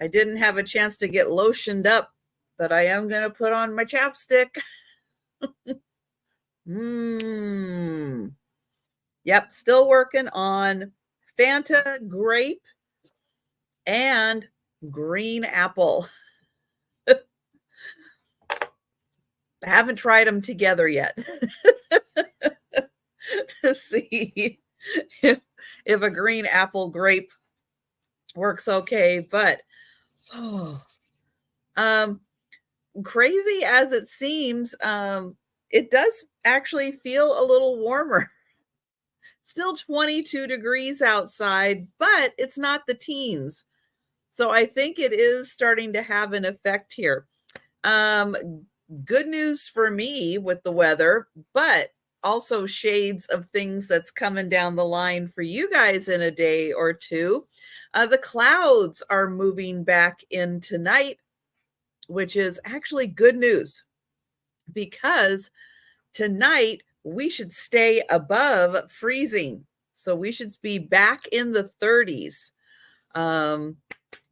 I didn't have a chance to get lotioned up, but I am going to put on my chapstick. Yep, still working on Fanta grape and green apple. I haven't tried them together yet to see if a green apple grape works okay, but crazy as it seems, it does actually feel a little warmer. Still 22 degrees outside, but it's not the teens. So I think it is starting to have an effect here. Good news for me with the weather, but also shades of things that's coming down the line for you guys in a day or two. The clouds are moving back in tonight, which is actually good news because tonight we should stay above freezing. So we should be back in the 30s.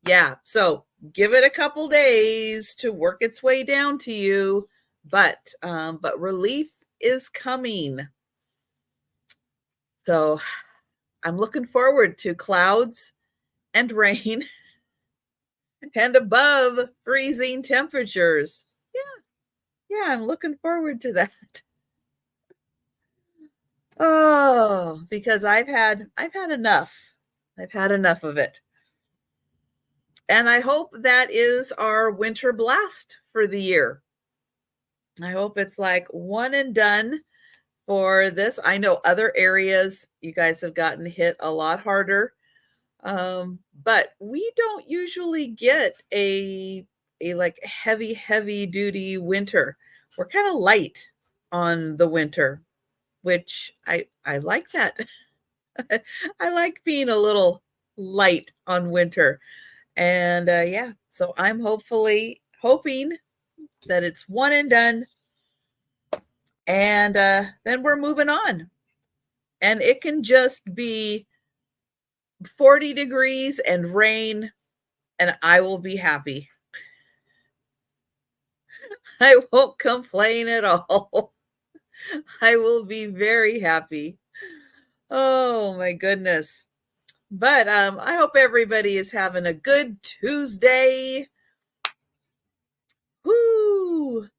Yeah, so give it a couple days to work its way down to you, but relief is coming. So I'm looking forward to clouds and rain and above freezing temperatures. Yeah, I'm looking forward to that. Oh, because I've had enough. I've had enough of it. And I hope that is our winter blast for the year. I hope it's like one and done for this. I know other areas you guys have gotten hit a lot harder. But we don't usually get a like heavy duty winter. We're kind of light on the winter, which I like that. I like being a little light on winter. And yeah, so I'm hoping that it's one and done. And then we're moving on. And it can just be 40 degrees and rain, and I will be happy. I won't complain at all. I will be very happy. Oh my goodness. But I hope everybody is having a good Tuesday. Woo!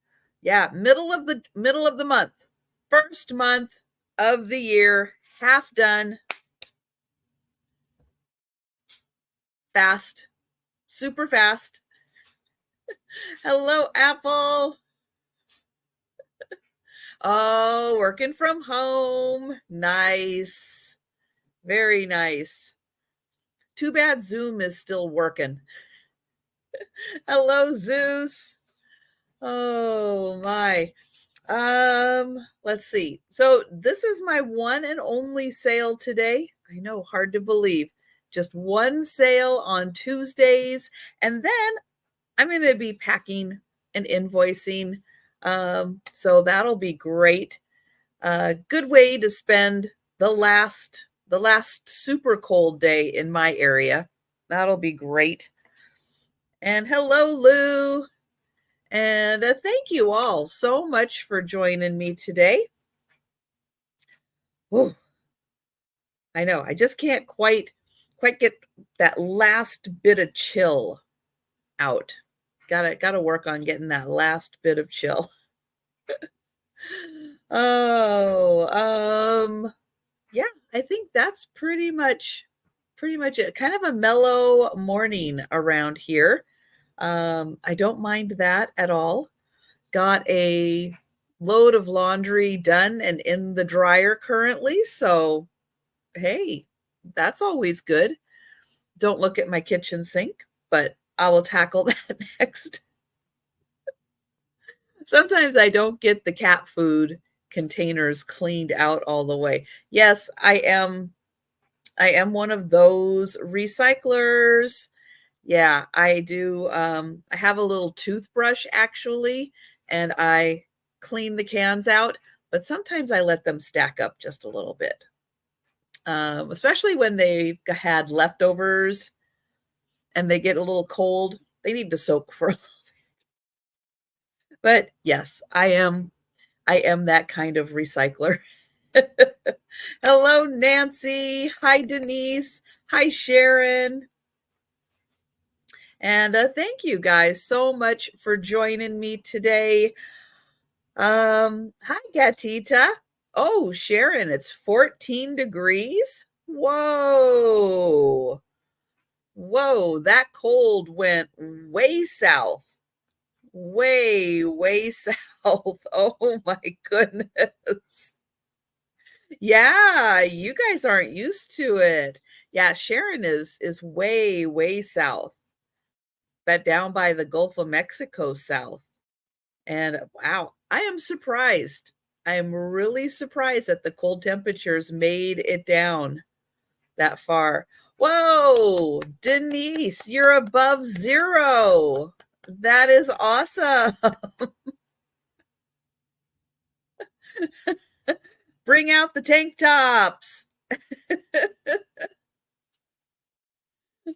Yeah, middle of the month. First month of the year, half done. Fast. Super fast. Hello, Apple. Oh, working from home. Nice. Very nice. Too bad Zoom is still working. Hello, Zeus. Oh my. Let's see. So this is my one and only sale today. I know, hard to believe. Just one sale on Tuesdays. And then I'm going to be packing and invoicing. So that'll be great. Good way to spend the last super cold day in my area. That'll be great. And hello, Lou. And thank you all so much for joining me today. Whew. I know, I just can't quite get that last bit of chill out. Gotta work on getting that last bit of chill. Yeah, I think that's pretty much it. Kind of a mellow morning around here. I don't mind that at all. Got a load of laundry done and in the dryer currently. So, hey, that's always good. Don't look at my kitchen sink, but I will tackle that next. Sometimes I don't get the cat food containers cleaned out all the way. Yes, I am one of those recyclers. Yeah, I do. I have a little toothbrush actually, and I clean the cans out, but sometimes I let them stack up just a little bit. Especially when they had leftovers. and they get a little cold, they need to soak for a little. But yes, I am that kind of recycler. Hello, Nancy. Hi, Denise. Hi, Sharon. And thank you guys so much for joining me today. Hi, Gatita. Oh, Sharon, it's 14 degrees. Whoa. Whoa, that cold went way south. Way south. Oh my goodness. Yeah, you guys aren't used to it. Yeah, Sharon is way south, but down by the Gulf of Mexico south. And wow, I am surprised. I am really surprised that the cold temperatures made it down that far. Whoa, Denise, you're above zero. That is awesome. Bring out the tank tops.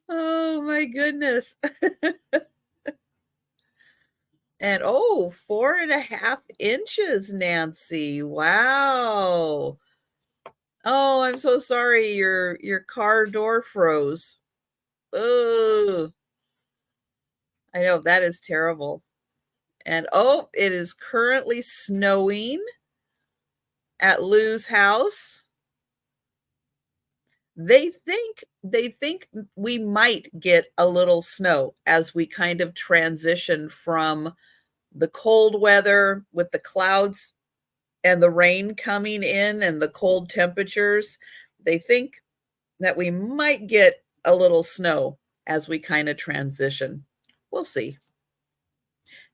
Oh my goodness. And oh, 4.5 inches, Nancy. Wow. Oh, I'm so sorry your car door froze. Oh, I know that is terrible. And oh, it is currently snowing at Lou's house. They think we might get a little snow as we kind of transition from the cold weather with the clouds and the rain coming in and the cold temperatures. They think that we might get a little snow as we kind of transition. We'll see.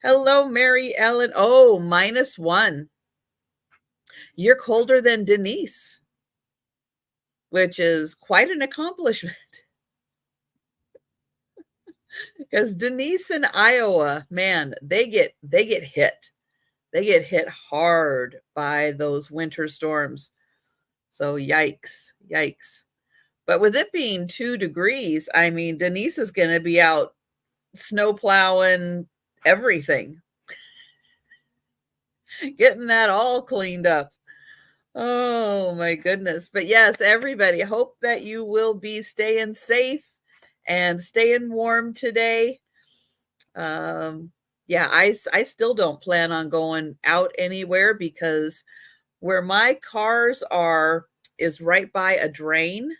Hello, Mary Ellen. Oh, -1. You're colder than Denise, which is quite an accomplishment. Because Denise in Iowa, man, they get hit. They get hit hard by those winter storms. So yikes. But with it being 2 degrees, I mean, Denise is going to be out snow plowing everything, getting that all cleaned up. Oh my goodness. But yes, everybody, hope that you will be staying safe and staying warm today. Yeah, I still don't plan on going out anywhere because where my cars are is right by a drain.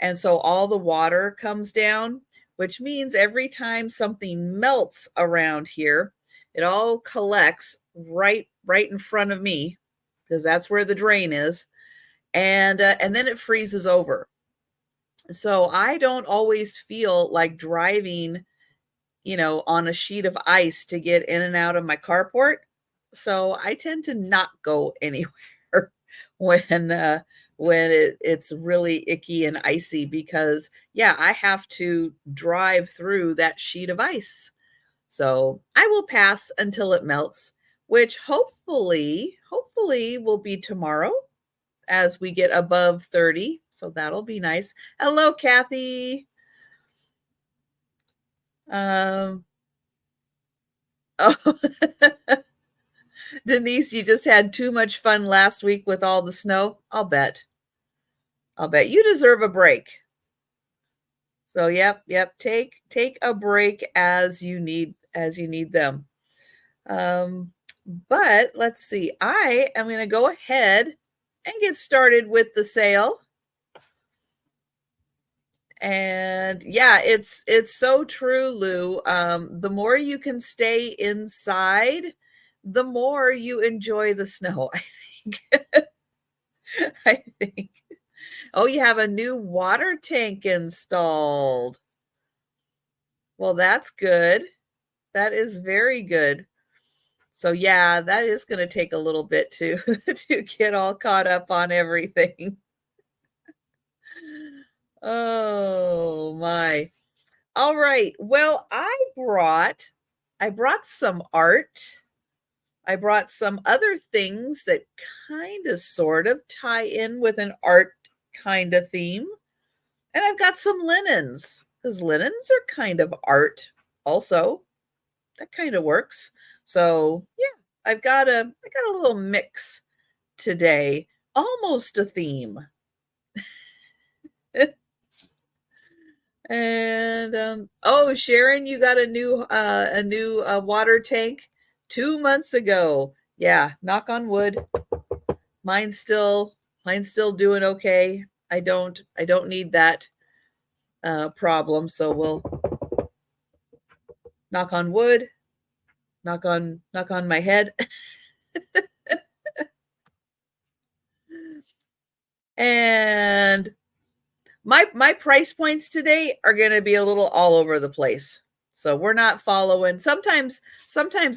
And so all the water comes down, which means every time something melts around here, it all collects right in front of me because that's where the drain is. And then it freezes over. So I don't always feel like driving, on a sheet of ice to get in and out of my carport. So I tend to not go anywhere when it's really icky and icy because yeah, I have to drive through that sheet of ice. So I will pass until it melts, which hopefully will be tomorrow as we get above 30. So that'll be nice. Hello, Kathy. Oh, Denise, you just had too much fun last week with all the snow. I'll bet you deserve a break. So yep. Take a break as you need them. But let's see. I am going to go ahead and get started with the sale. And yeah, it's so true, Lou. The more you can stay inside, the more you enjoy the snow, I think. I think. Oh, you have a new water tank installed. Well, that's good. That is very good. So yeah, that is going to take a little bit to to get all caught up on everything. Oh my. All right. Well, I brought some art. I brought some other things that kind of sort of tie in with an art kind of theme. And I've got some linens because linens are kind of art also. That kind of works. So yeah, I got a little mix today, almost a theme. And oh, Sharon, you got a new water tank 2 months ago. Yeah, knock on wood. Mine's still doing okay. I don't need that problem, so we'll knock on wood, knock on my head. And my price points today are going to be a little all over the place. So we're not following. Sometimes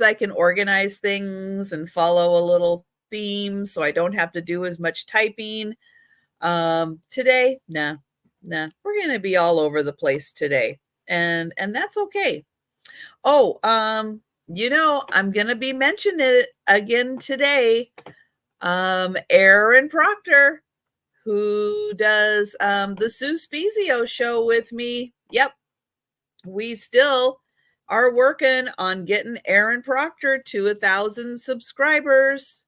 I can organize things and follow a little theme so I don't have to do as much typing. Today, nah. We're going to be all over the place today. And that's okay. Oh, I'm going to be mentioning it again today. Aaron Proctor, who does the Sue Spezio show with me. Yep, we still are working on getting Aaron Proctor to 1,000 subscribers.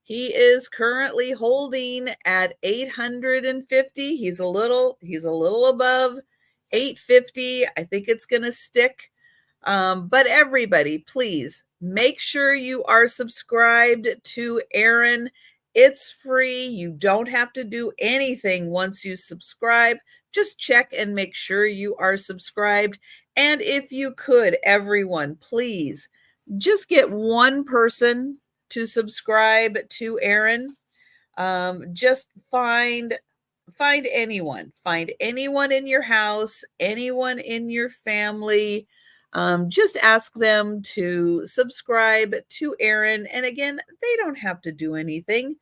He is currently holding at 850. He's a little above 850. I think it's going to stick. But everybody, please make sure you are subscribed to Aaron. It's free. You don't have to do anything once you subscribe. Just check and make sure you are subscribed. And if you could, everyone, please just get one person to subscribe to Aaron. Just find anyone in your house, anyone in your family. Just ask them to subscribe to Aaron. And again, they don't have to do anything.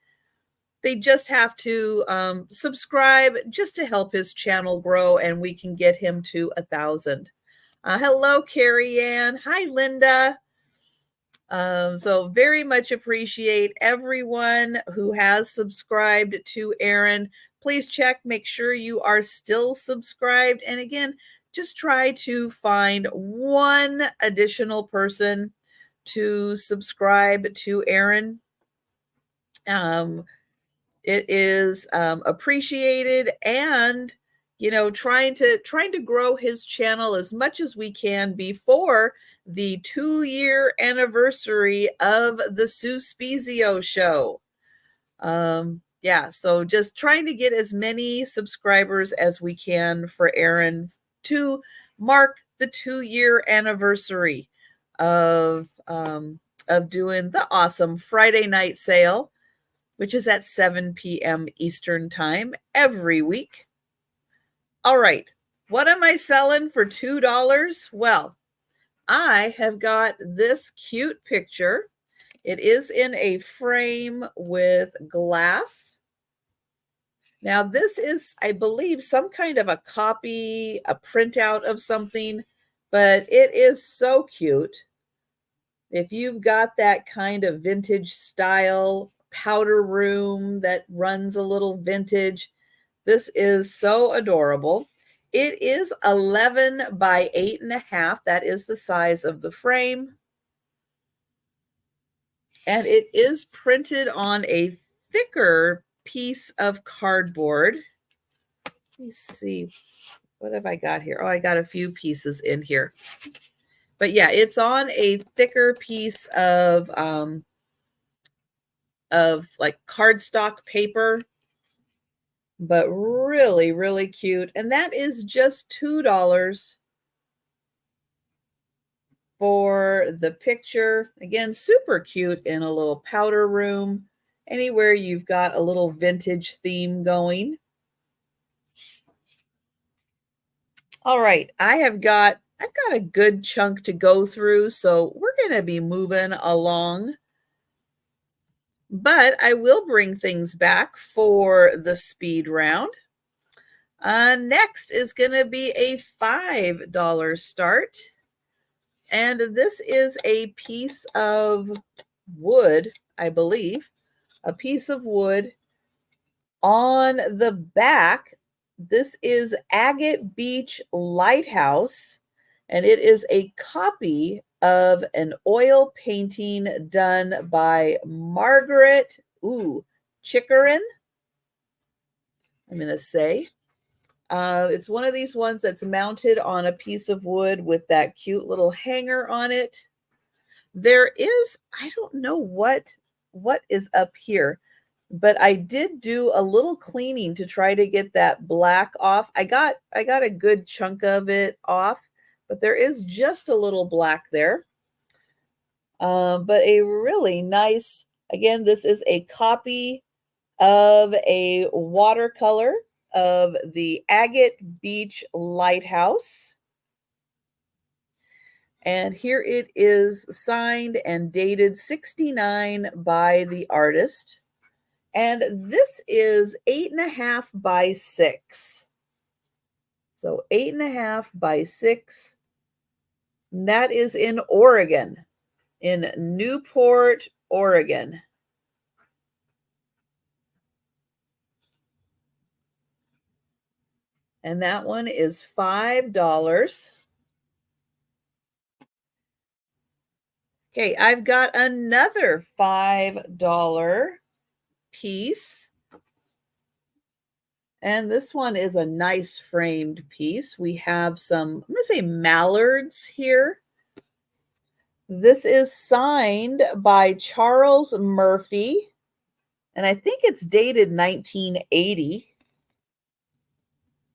They just have to subscribe just to help his channel grow, and we can get him to 1,000. Hello, Carrie Ann. Hi, Linda. So very much appreciate everyone who has subscribed to Aaron. Please check, make sure you are still subscribed. And again, just try to find one additional person to subscribe to Aaron. It is appreciated, and trying to grow his channel as much as we can before the 2-year anniversary of the Sue Spezio show. Yeah, so just trying to get as many subscribers as we can for Aaron to mark the 2-year anniversary of doing the awesome Friday night sale, which is at 7 p.m. Eastern time every week. All right, what am I selling for $2? Well, I have got this cute picture. It is in a frame with glass. Now, this is, I believe, some kind of a copy, a printout of something, but it is so cute. If you've got that kind of vintage style powder room that runs a little vintage, this is so adorable. It is 11 by 8.5. That is the size of the frame. And it is printed on a thicker piece of cardboard. Let me see. What have I got here? Oh, I got a few pieces in here. But yeah, it's on a thicker piece of like cardstock paper, but really, really cute. And that is just $2 for the picture. Again, super cute in a little powder room, anywhere you've got a little vintage theme going. All right, I've got a good chunk to go through, so we're going to be moving along. But I will bring things back for the speed round. Next is going to be a $5 start. And this is a piece of wood, I believe, a piece of wood. On the back, This is Agate Beach Lighthouse, and it is a copy of an oil painting done by Margaret Chickerin, I'm going to say. It's one of these ones that's mounted on a piece of wood with that cute little hanger on it. There is, I don't know what is up here, but I did do a little cleaning to try to get that black off. I got a good chunk of it off, but there is just a little black there. But a really nice, again, this is a copy of a watercolor of the Agate Beach Lighthouse. And here it is, signed and dated 69 by the artist. And this is 8.5 by 6. So 8.5 by 6. And that is in Oregon, in Newport, Oregon. And that one is $5. Okay, I've got another $5 piece. And this one is a nice framed piece. We have some, I'm going to say mallards here. This is signed by Charles Murphy, and I think it's dated 1980.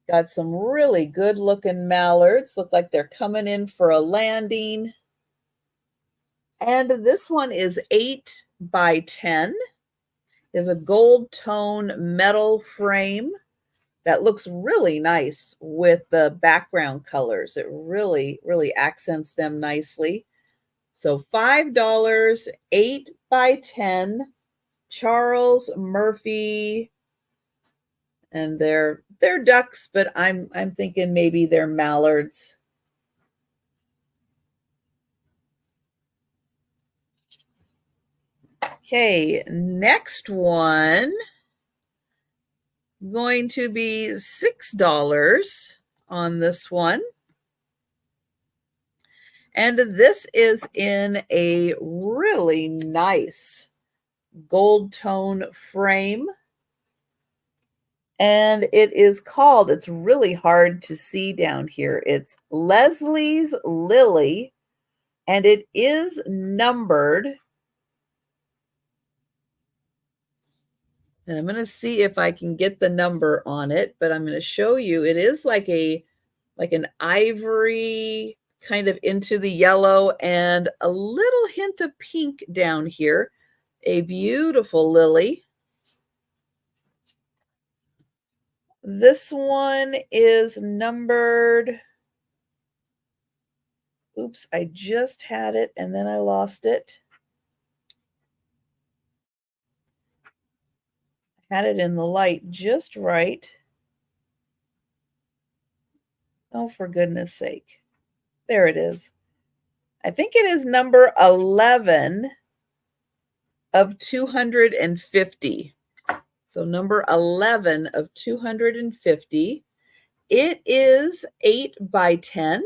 Got some really good looking mallards. Look like they're coming in for a landing. And this one is 8 by 10. Is a gold tone metal frame that looks really nice with the background colors. It really, really accents them nicely. So $5, 8 by 10, Charles Murphy, and they're ducks, but I'm thinking maybe they're mallards. Okay, next one going to be $6 on this one. And this is in a really nice gold tone frame. And it is called, it's really hard to see down here, it's Lesley's Lily, and it is numbered. And I'm going to see if I can get the number on it, but I'm going to show you. It is like an ivory, kind of into the yellow, and a little hint of pink down here. A beautiful lily. This one is numbered. Oops, I just had it and then I lost it. I had it in the light just right. Oh, for goodness sake. There it is. I think it is number 11 of 250. So number 11 of 250. It is 8 by 10.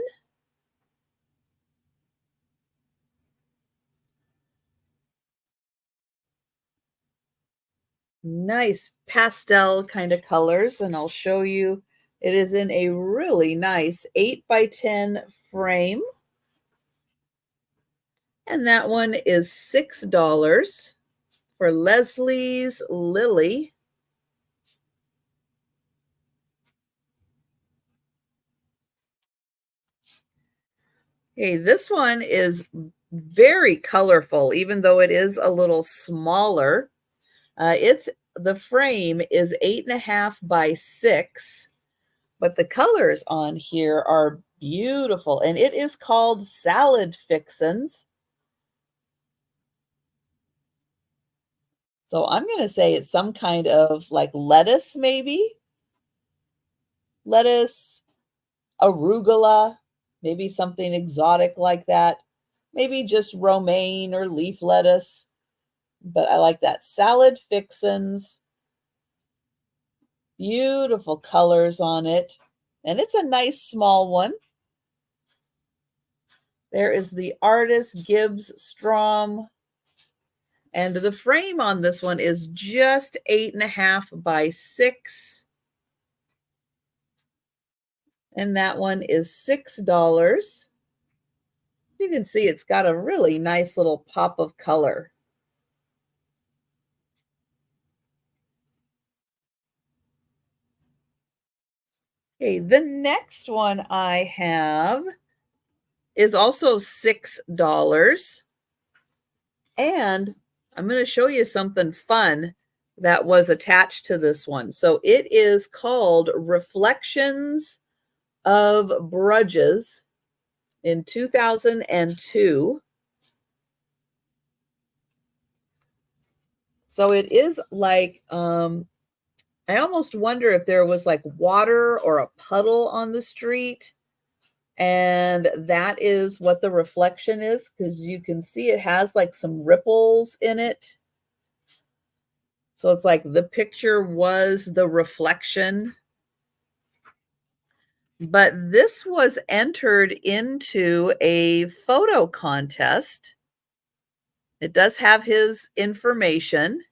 Nice pastel kind of colors, and I'll show you. It is in a really nice 8 by 10 frame. And that one is $6 for Lesley's Lily. Okay, this one is very colorful, even though it is a little smaller. The frame is 8.5 by 6, but the colors on here are beautiful, and it is called Salad Fixens. So I'm going to say it's some kind of like lettuce, maybe. Lettuce, arugula, maybe something exotic like that. Maybe just romaine or leaf lettuce. But I like that. Salad Fixens. Beautiful colors on it. And it's a nice small one. There is the artist Gibbs Strom. And the frame on this one is just 8.5 by 6. And that one is $6. You can see it's got a really nice little pop of color. Okay, the next one I have is also $6. And I'm going to show you something fun that was attached to this one. So it is called Reflections of Brudges in 2002. So it is like, I almost wonder if there was like water or a puddle on the street. And that is what the reflection is, because you can see it has like some ripples in it. So it's like the picture was the reflection. But this was entered into a photo contest. It does have his information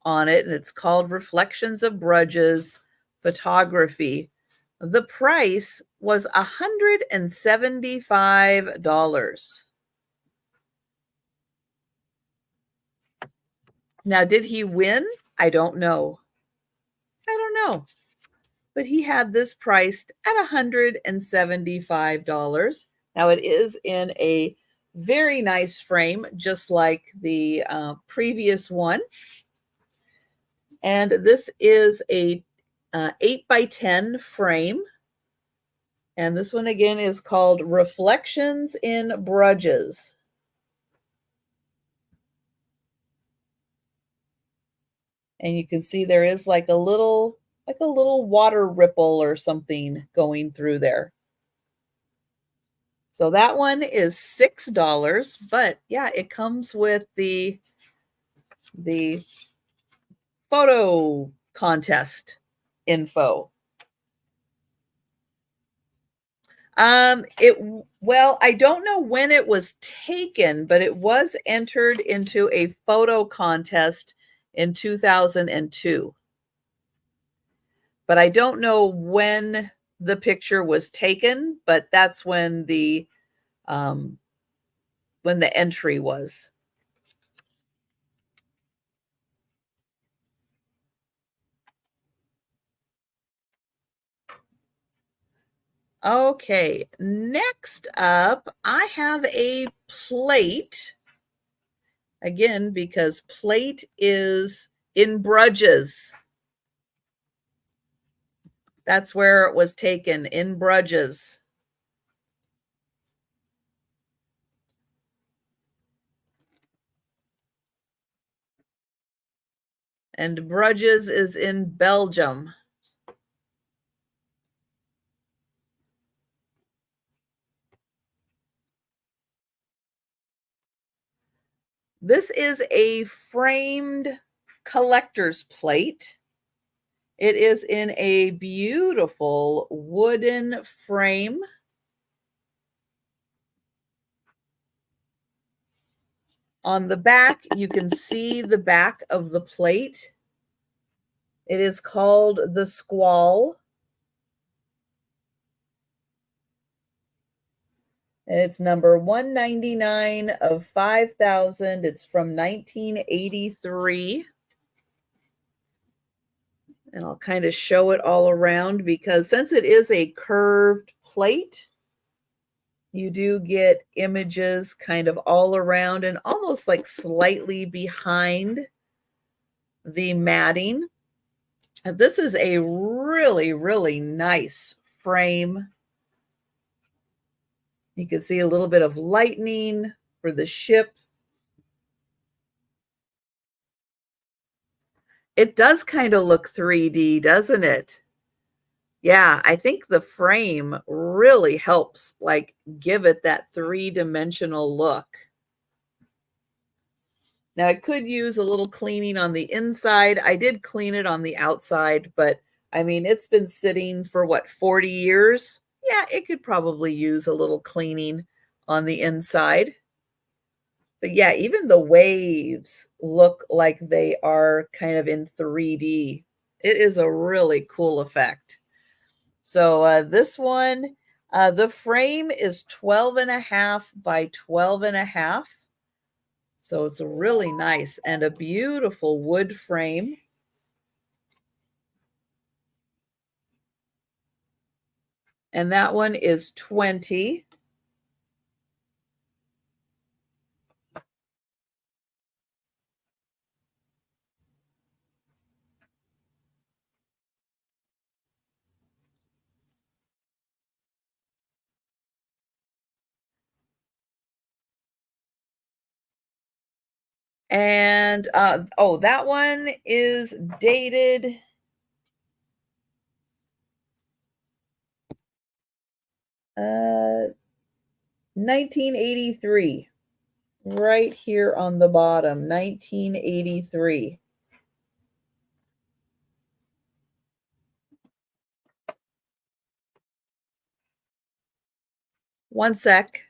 on it, and it's called Reflections of Brudges Photography. The price was $175. Now, did he win? I don't know. I don't know. But he had this priced at $175. Now, it is in a very nice frame, just like the previous one. And this is a 8 by 10 frame. And this one again is called Reflections in Brudges. And you can see there is like a little water ripple or something going through there. So that one is $6, but yeah, it comes with the photo contest info. Well, I don't know when it was taken, but it was entered into a photo contest in 2002. But I don't know when the picture was taken, but that's when the entry was. Okay, next up, I have a plate. Again, because plate is in Brudges. That's where it was taken, in Brudges. And Brudges is in Belgium. This is a framed collector's plate. It is in a beautiful wooden frame. On the back, you can see the back of the plate. It is called the Squall. And it's number 199 of 5,000. It's from 1983. And I'll kind of show it all around, because since it is a curved plate, you do get images kind of all around and almost like slightly behind the matting. This is a really, really nice frame. You can see a little bit of lightning for the ship. It does kind of look 3D, doesn't it? Yeah, I think the frame really helps like give it that three-dimensional look. Now, it could use a little cleaning on the inside. I did clean it on the outside, but I mean, it's been sitting for what, 40 years? Yeah, it could probably use a little cleaning on the inside. But yeah, even the waves look like they are kind of in 3D. It is a really cool effect. So this one, the frame is 12.5 by 12.5. So it's really nice and a beautiful wood frame. And that one is 20. And oh, that one is dated 1983. Right here on the bottom, 1983. One sec.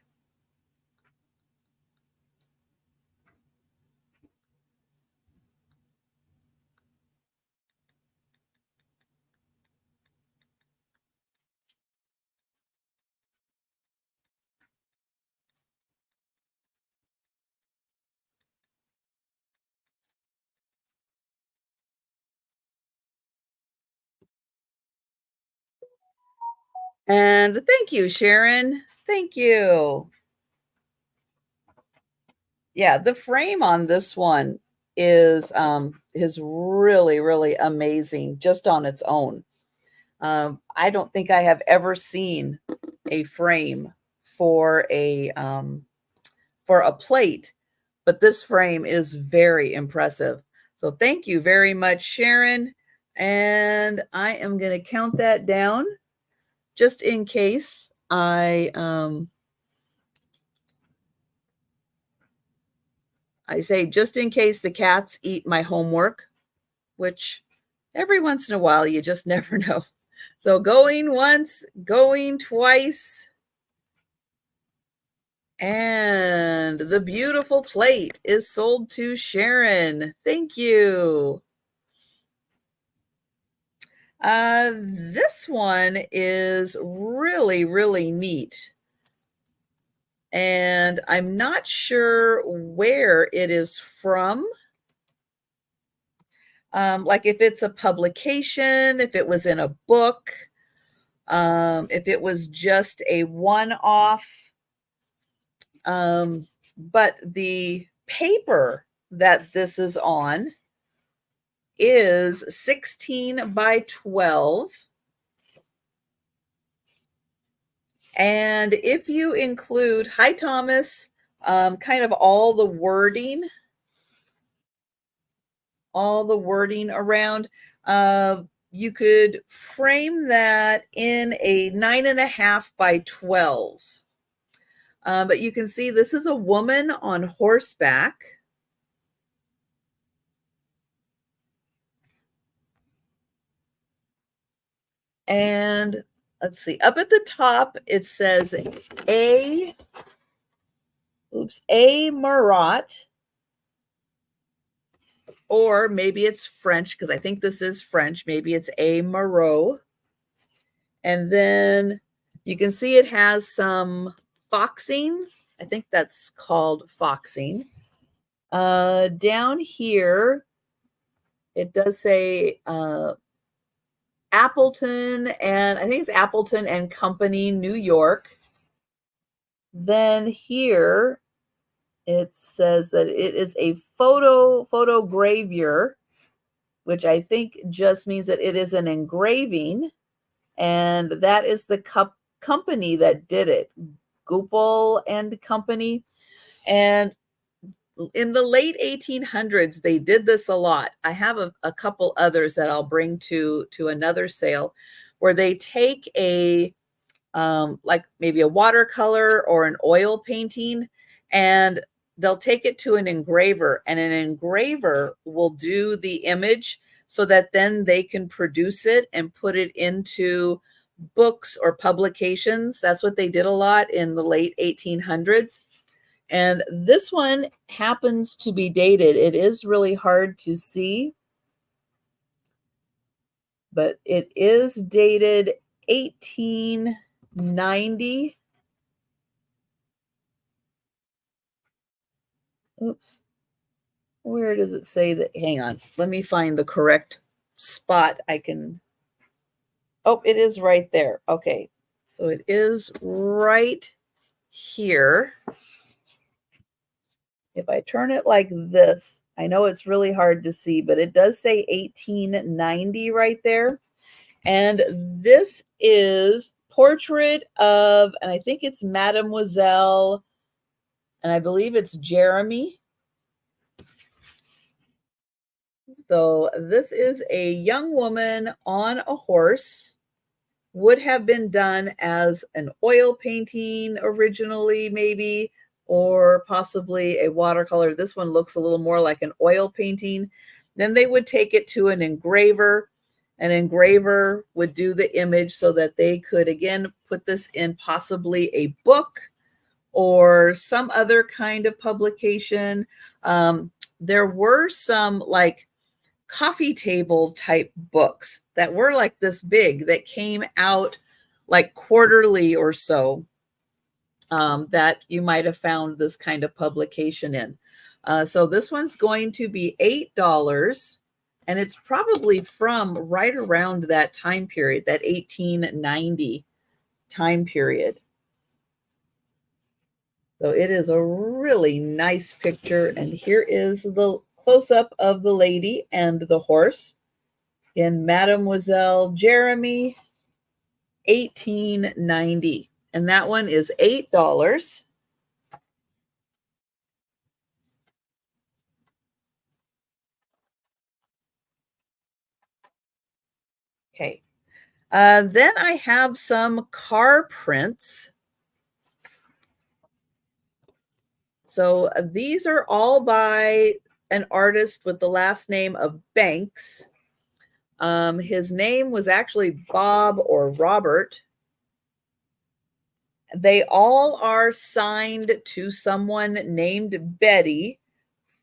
And thank you, Sharon. Thank you. Yeah, the frame on this one is really, really amazing just on its own. I don't think I have ever seen a frame for a plate, but this frame is very impressive. So thank you very much, Sharon. And I am going to count that down just in case I say just in case the cats eat my homework, which every once in a while you just never know. So going once, going twice, and the beautiful plate is sold to Sharon. Thank you. This one is really, really neat. And I'm not sure where it is from. Like if it's a publication, if it was in a book, if it was just a one-off. But the paper that this is on is 16 by 12. And if you include, hi Thomas, kind of all the wording around, you could frame that in a 9.5 by 12. But you can see this is a woman on horseback. And let's see, up at the top, it says A Marat, or maybe it's French, because I think this is French. Maybe it's A Marot. And then you can see it has some foxing. I think that's called foxing. Down here, it does say Appleton, and I think it's Appleton and Company, New York. Then here it says that it is a photogravure, which I think just means that it is an engraving, and that is the company that did it, Goupil and Company. And in the late 1800s, they did this a lot. I have a couple others that I'll bring to another sale, where they take a like maybe a watercolor or an oil painting, and they'll take it to an engraver, and an engraver will do the image, so that then they can produce it and put it into books or publications. That's what they did a lot in the late 1800s. And this one happens to be dated. It is really hard to see, but it is dated 1890. Oops. Where does it say that? Hang on. Let me find the correct spot I can. Oh, it is right there. Okay. So it is right here. If I turn it like this, I know it's really hard to see, but it does say 1890 right there. And this is portrait of, and I think it's Mademoiselle, and I believe it's Jeremy. So this is a young woman on a horse. Would have been done as an oil painting originally, maybe, or possibly a watercolor. This one looks a little more like an oil painting. Then they would take it to an engraver. An engraver would do the image so that they could, again, put this in possibly a book or some other kind of publication. There were some like coffee table type books that were like this big that came out like quarterly or so, that you might have found this kind of publication in. So this one's going to be $8, and it's probably from right around that time period, that 1890 time period. So it is a really nice picture, and here is the close-up of the lady and the horse in Mademoiselle Jeremy, 1890. And that one is $8. Okay. Then I have some car prints. So these are all by an artist with the last name of Banks. His name was actually Bob or Robert. They all are signed to someone named Betty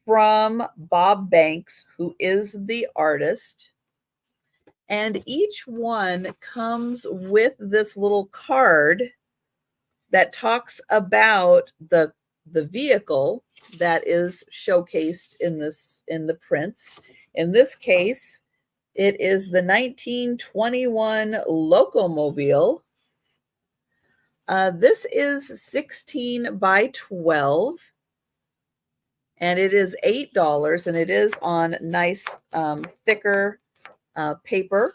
from Bob Banks, who is the artist. And each one comes with this little card that talks about the vehicle that is showcased in the prints. In this case, it is the 1921 Locomobile. This is 16 by 12, and it is $8, and it is on nice thicker paper.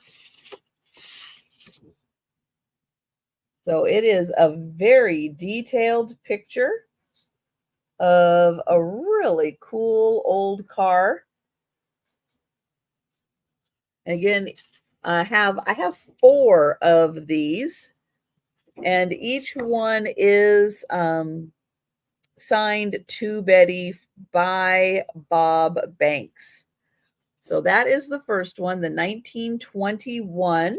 So it is a very detailed picture of a really cool old car. Again, I have 4 of these, and each one is signed to Betty by Bob Banks. So that is the first one, the 1921.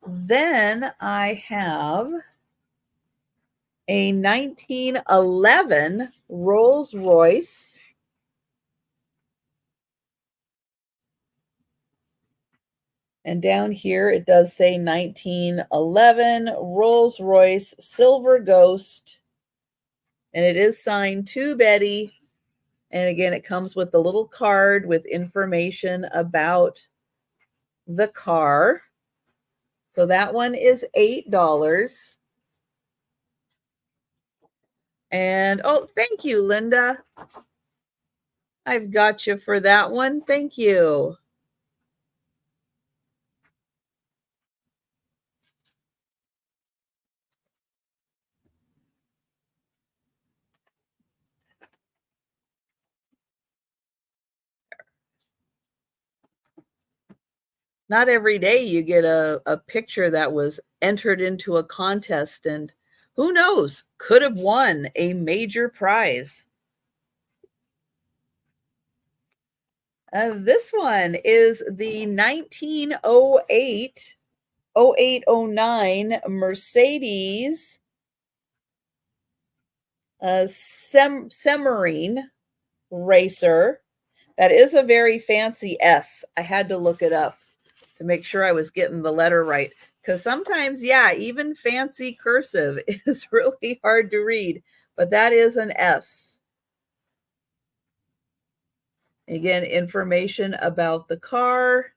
Then I have a 1911 Rolls-Royce. And down here it does say 1911 Rolls-Royce Silver Ghost. And it is signed to Betty. And again, it comes with a little card with information about the car. So that one is $8. And oh, thank you, Linda. I've got you for that one. Thank you. Not every day you get a picture that was entered into a contest, and who knows, could have won a major prize. This one is the 1908 0809 Mercedes Semarine Racer. That is a very fancy S. I had to look it up to make sure I was getting the letter right. Because sometimes, yeah, even fancy cursive is really hard to read. But that is an S. Again, information about the car.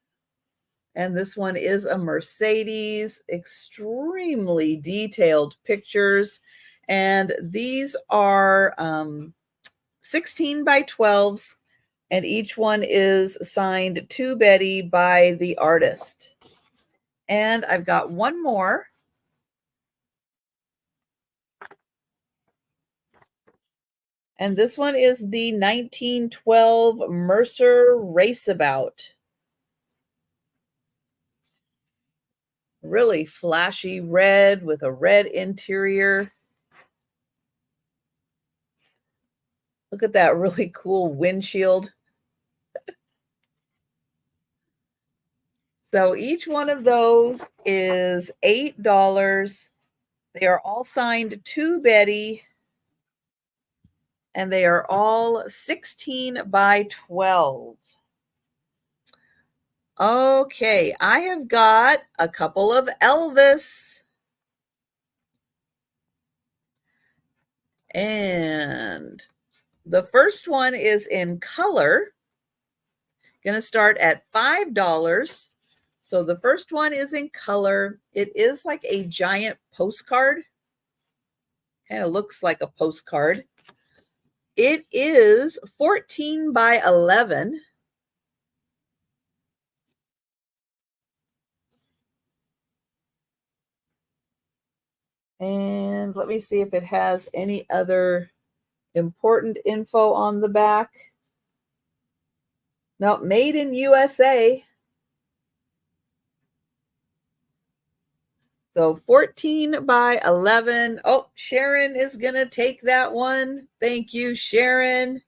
And this one is a Mercedes. Extremely detailed pictures. And these are 16 by 12s. And each one is signed to Betty by the artist. And I've got one more. And this one is the 1912 Mercer Raceabout. Really flashy red with a red interior. Look at that really cool windshield. So each one of those is $8. They are all signed to Betty. And they are all 16 by 12. Okay, I have got a couple of Elvis. And the first one is in color. Going to start at $5. So the first one is in color. It is like a giant postcard. Kind of looks like a postcard. It is 14 by 11. And let me see if it has any other important info on the back. No, made in USA. So 14 by 11. Oh, Sharon is going to take that one. Thank you, Sharon.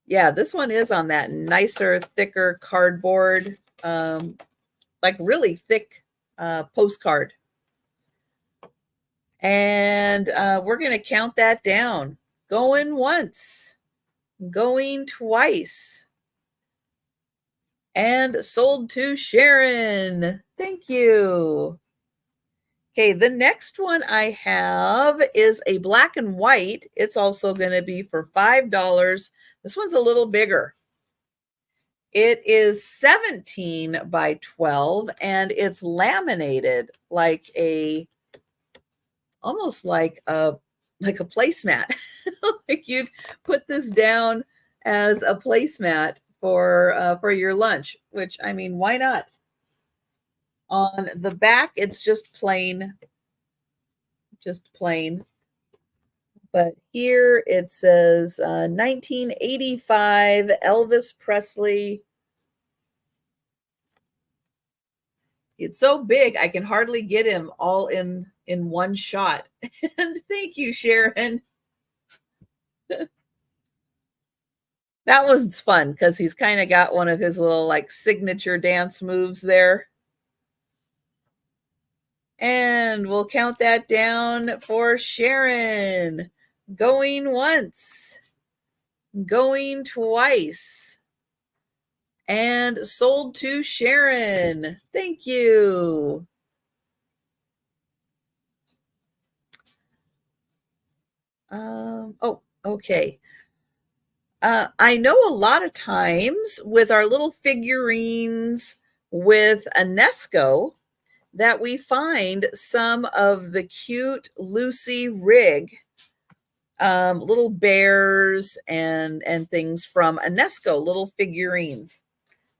Yeah, this one is on that nicer, thicker cardboard, like really thick postcard. And we're going to count that down. Going once, going twice, and sold to Sharon. Thank you. Okay, the next one I have is a black and white. It's also going to be for $5. This one's a little bigger. It is 17 by 12, and it's laminated like almost like a placemat. Like you'd put this down as a placemat for your lunch, which, I mean, why not? On the back, it's just plain. But here it says 1985 Elvis Presley. It's so big, I can hardly get him all in one shot. And thank you, Sharon. That one's fun because he's kind of got one of his little like signature dance moves there. And we'll count that down for Sharon. Going once, going twice, and sold to Sharon. Thank you. Oh, okay. I know a lot of times with our little figurines with Enesco that we find some of the cute Lucy Rig little bears and things from Enesco, little figurines.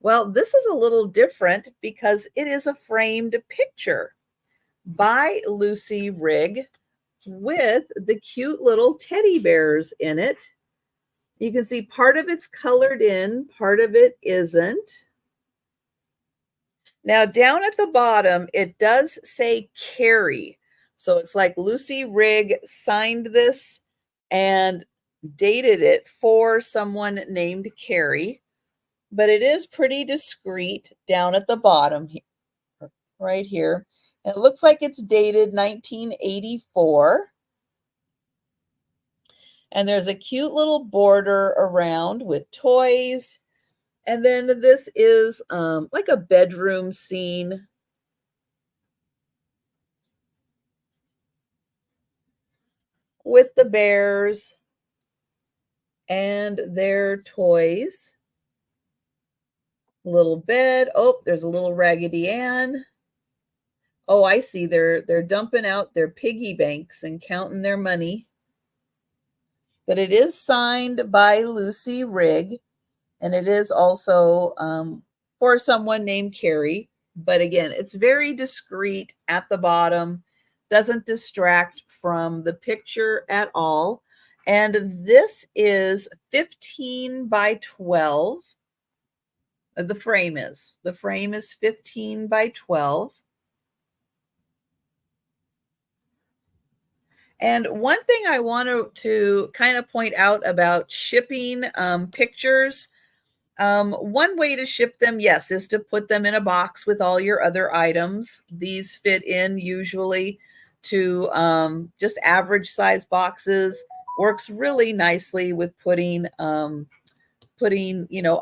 Well, this is a little different because it is a framed picture by Lucy Rig with the cute little teddy bears in it. You can see part of it's colored in, part of it isn't. Now, down at the bottom, it does say Carrie. So it's like Lucy Rigg signed this and dated it for someone named Carrie, but it is pretty discreet down at the bottom here, right here. And it looks like it's dated 1984. And there's a cute little border around with toys. And then this is like a bedroom scene with the bears and their toys. Little bed. Oh, there's a little Raggedy Ann. Oh, I see. They're dumping out their piggy banks and counting their money. But it is signed by Lucy Rigg, and it is also for someone named Carrie. But again, it's very discreet at the bottom, doesn't distract from the picture at all. And this is 15 by 12. The frame is 15 by 12. And one thing I want to kind of point out about shipping pictures, one way to ship them, yes, is to put them in a box with all your other items. These fit in usually to just average size boxes. Works really nicely with putting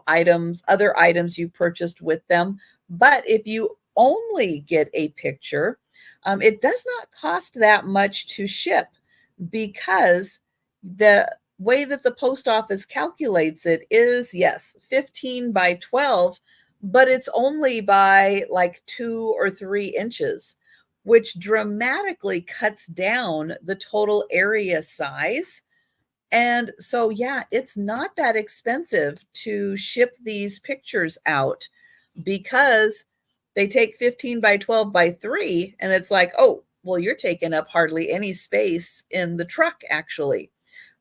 items, other items you purchased with them. But if you only get a picture, it does not cost that much to ship, because the way that the post office calculates it is, yes, 15 by 12, but it's only by like 2 or 3 inches, which dramatically cuts down the total area size. And so, yeah, it's not that expensive to ship these pictures out, because they take 15 by 12 by 3, and it's like, oh, well, you're taking up hardly any space in the truck, actually.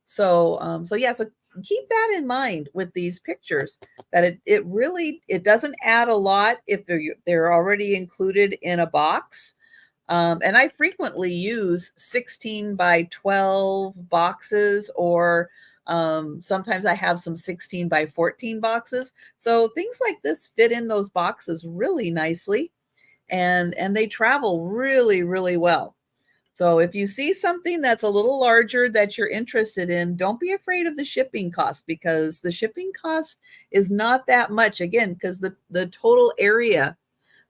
So yeah, so keep that in mind with these pictures, that it really, it doesn't add a lot if they're already included in a box. And I frequently use 16 by 12 boxes, or sometimes I have some 16 by 14 boxes. So things like this fit in those boxes really nicely, and they travel really, really well. So if you see something that's a little larger that you're interested in, don't be afraid of the shipping cost, because the shipping cost is not that much. Again, because the total area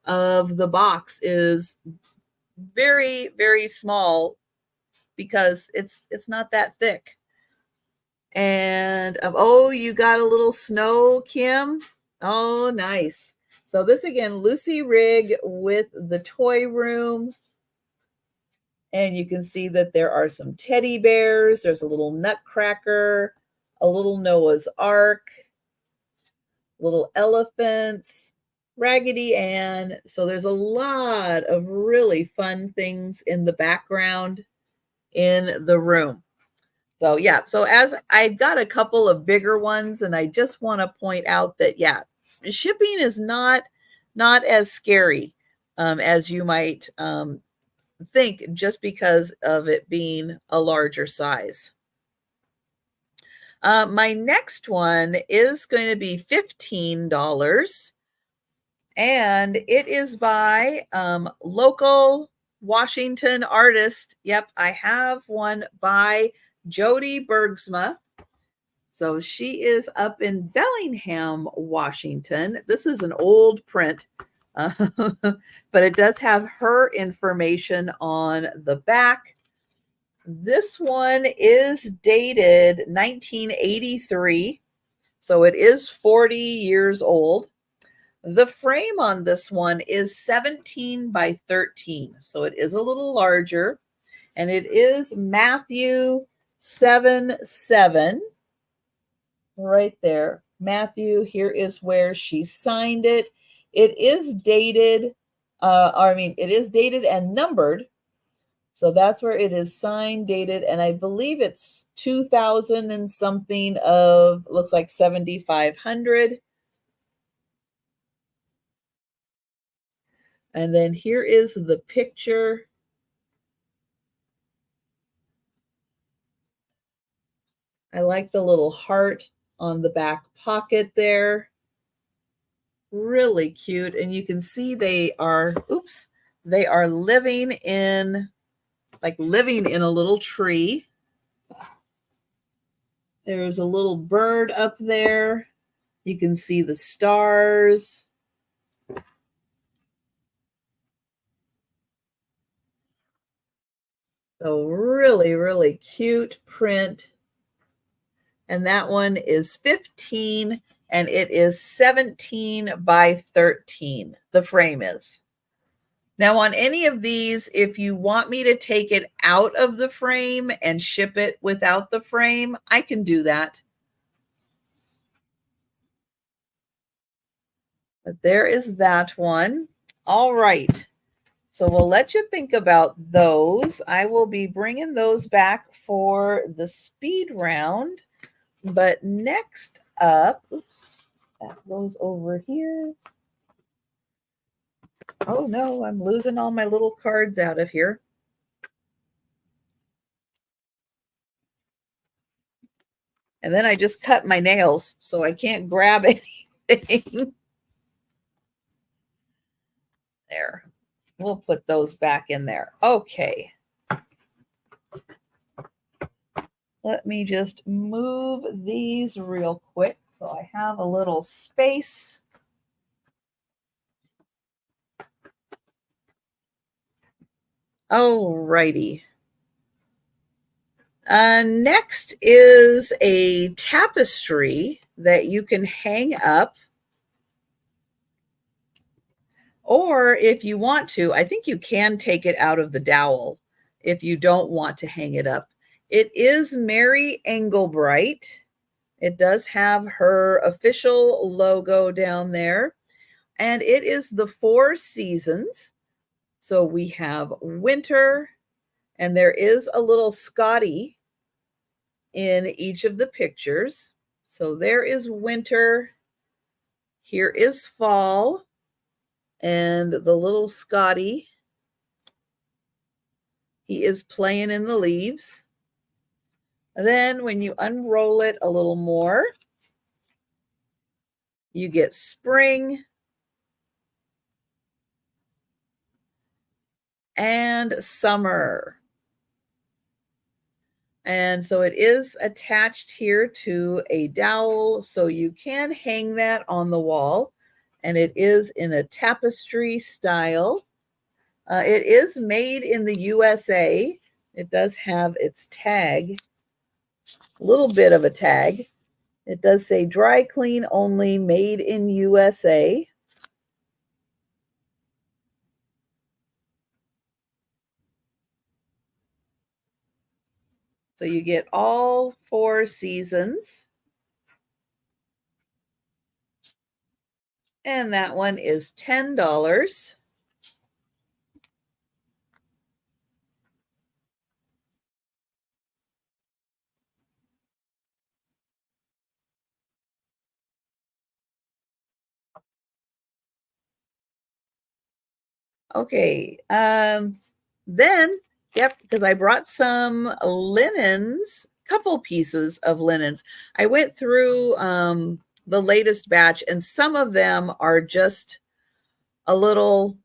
of the box is very, very small, because it's not that thick. And oh, you got a little snow, Kim. Oh, nice. So this again, Lucy Rigg with the toy room. And you can see that there are some teddy bears. There's a little nutcracker, a little Noah's Ark, little elephants, Raggedy Ann. So there's a lot of really fun things in the background in the room. So yeah, so as I've got a couple of bigger ones, and I just want to point out that, yeah, shipping is not as scary as you might think, just because of it being a larger size. My next one is going to be $15, and it is by local Washington artist. Yep, I have one by Jodie Bergsma. So she is up in Bellingham, Washington. This is an old print, but it does have her information on the back. This one is dated 1983, so it is 40 years old. The frame on this one is 17 by 13, so it is a little larger, and it is Matthew 7:7 right there. Matthew, here is where she signed it. It is dated, it is dated and numbered. So that's where it is signed, dated, and I believe it's 2000 and something of, looks like 7,500. And then here is the picture. I like the little heart on the back pocket there. Really cute. And you can see they are, oops, they are living in a little tree. There's a little bird up there. You can see the stars. So really, really cute print. And that one is 15 and it is 17 by 13. The frame is. Now on any of these, if you want me to take it out of the frame and ship it without the frame, I can do that. But there is that one. All right. So we'll let you think about those. I will be bringing those back for the speed round. But next up, oops, that goes over here. Oh no, I'm losing all my little cards out of here. And then I just cut my nails, so I can't grab anything. There. We'll put those back in there. Okay. Let me just move these real quick so I have a little space. All righty. Next is a tapestry that you can hang up. Or if you want to, I think you can take it out of the dowel if you don't want to hang it up. It is Mary Engelbright. It does have her official logo down there. And it is the 4 seasons. So we have winter, and there is a little Scotty in each of the pictures. So there is winter. Here is fall. And the little Scotty, he is playing in the leaves. And then when you unroll it a little more, you get spring and summer. And so it is attached here to a dowel, so you can hang that on the wall. And it is in a tapestry style. It is made in the USA. It does have its tag, a little bit of a tag. It does say dry clean only, made in USA. So you get all 4 seasons. And that one is $10. Okay. Then, yep, because I brought some linens, couple pieces of linens. I went through the latest batch, and some of them are just a little,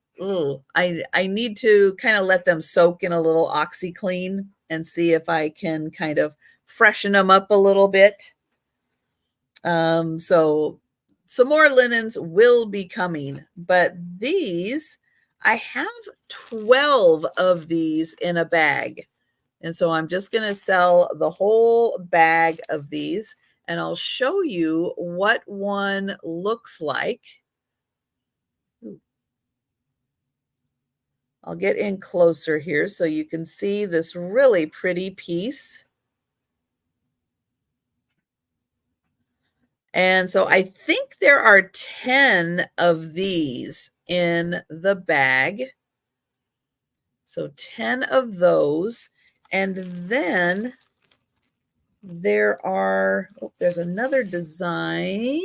I need to kind of let them soak in a little OxyClean and see if I can kind of freshen them up a little bit. So some more linens will be coming, but these, I have 12 of these in a bag. And so I'm just going to sell the whole bag of these, and I'll show you what one looks like. I'll get in closer here so you can see this really pretty piece. And so I think there are 10 of these in the bag. So 10 of those. And then there are, there's another design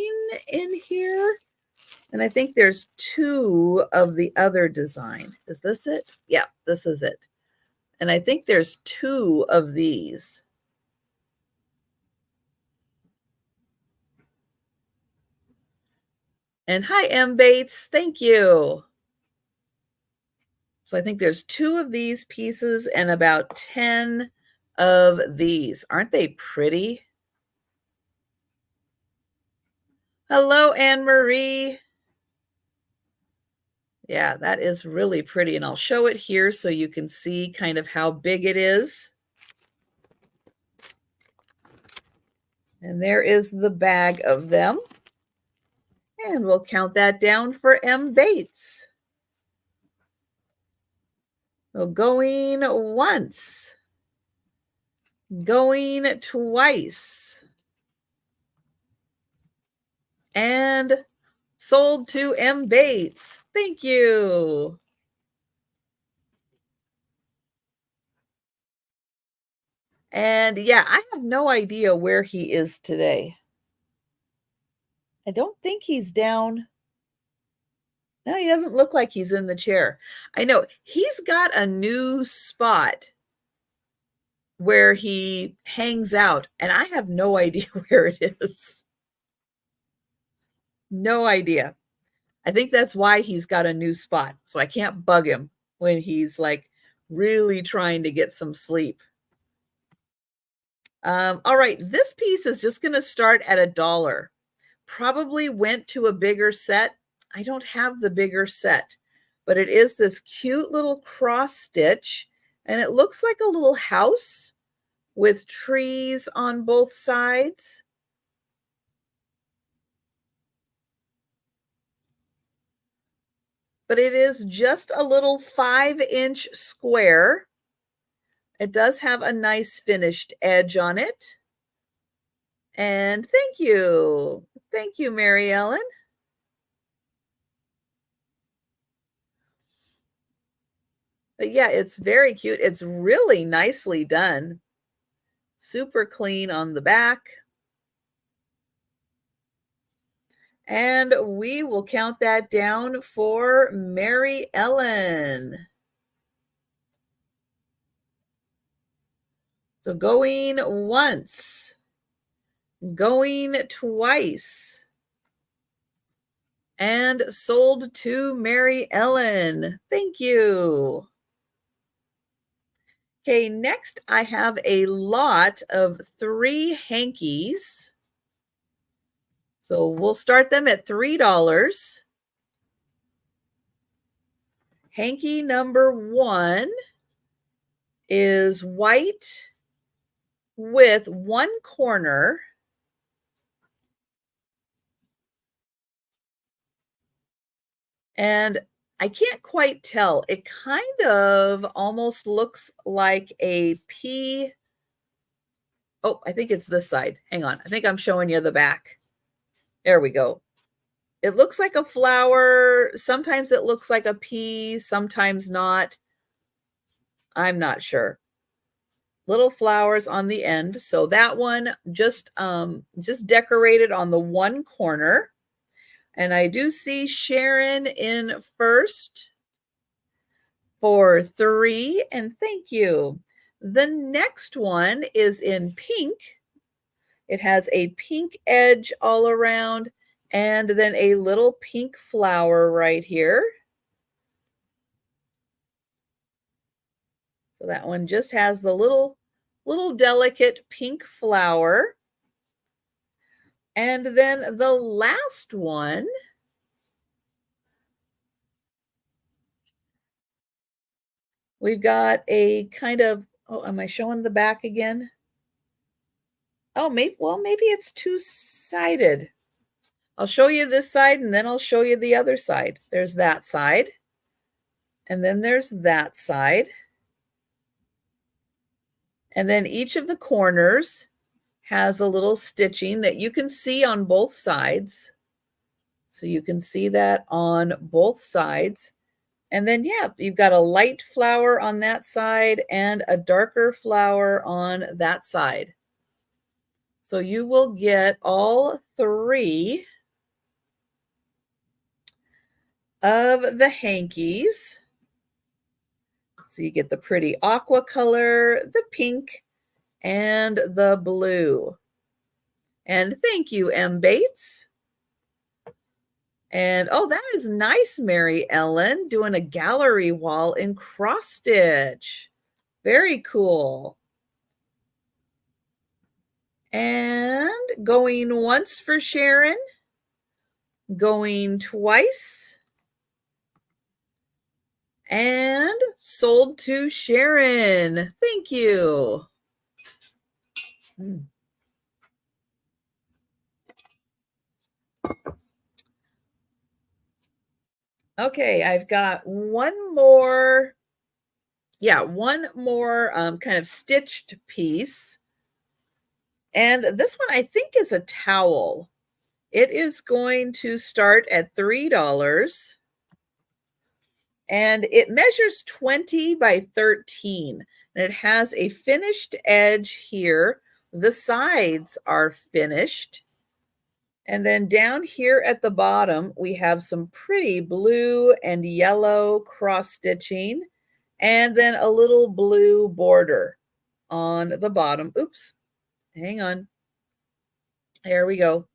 in here. And I think there's 2 of the other design. Is this it? Yeah, this is it. And I think there's 2 of these. And hi, M. Bates. Thank you. So I think there's 2 of these pieces and about 10 of these. Aren't they pretty? Hello, Anne Marie. Yeah, that is really pretty. And I'll show it here so you can see kind of how big it is. And there is the bag of them. And we'll count that down for M. Bates. So going once, going twice, and sold to M. Bates. Thank you. And yeah, I have no idea where he is today. I don't think he's down. No, he doesn't look like he's in the chair. I know he's got a new spot where he hangs out, and I have no idea where it is. No idea. I think that's why he's got a new spot. So I can't bug him when he's like really trying to get some sleep. All right, this piece is just going to start at $1. Probably went to a bigger set. I don't have the bigger set, but it is this cute little cross stitch, and it looks like a little house with trees on both sides. But it is just a little 5-inch square. It does have a nice finished edge on it. And thank you. Thank you, Mary Ellen. But yeah, it's very cute. It's really nicely done. Super clean on the back. And we will count that down for Mary Ellen. So going once, going twice, and sold to Mary Ellen. Thank you. Okay, next I have a lot of 3 hankies. So we'll start them at $3. Hanky number 1 is white with one corner. And I can't quite tell. It kind of almost looks like a pea. Oh, I think it's this side. Hang on. I think I'm showing you the back. There we go. It looks like a flower. Sometimes it looks like a pea, sometimes not. I'm not sure. Little flowers on the end. So that one just decorated on the one corner. And I do see Sharon in first for 3, and thank you. The next one is in pink. It has a pink edge all around and then a little pink flower right here. So that one just has the little delicate pink flower. And then the last one, we've got a kind of, oh, am I showing the back again? Oh, maybe it's two-sided. I'll show you this side and then I'll show you the other side. There's that side. And then there's that side. And then each of the corners has a little stitching that you can see on both sides. So you can see that on both sides. And then, yeah, you've got a light flower on that side and a darker flower on that side. So you will get all 3 of the hankies. So you get the pretty aqua color, the pink, and the blue. And thank you, M. Bates. And oh, that is nice, Mary Ellen, doing a gallery wall in cross stitch. Very cool. And going once for Sharon, going twice, and sold to Sharon. Thank you. Okay, I've got one more. Yeah, one more kind of stitched piece. And this one I think is a towel. It is going to start at $3. And it measures 20 by 13. And it has a finished edge here. The sides are finished. And then down here at the bottom, we have some pretty blue and yellow cross stitching, and then a little blue border on the bottom. Oops, hang on. There we go.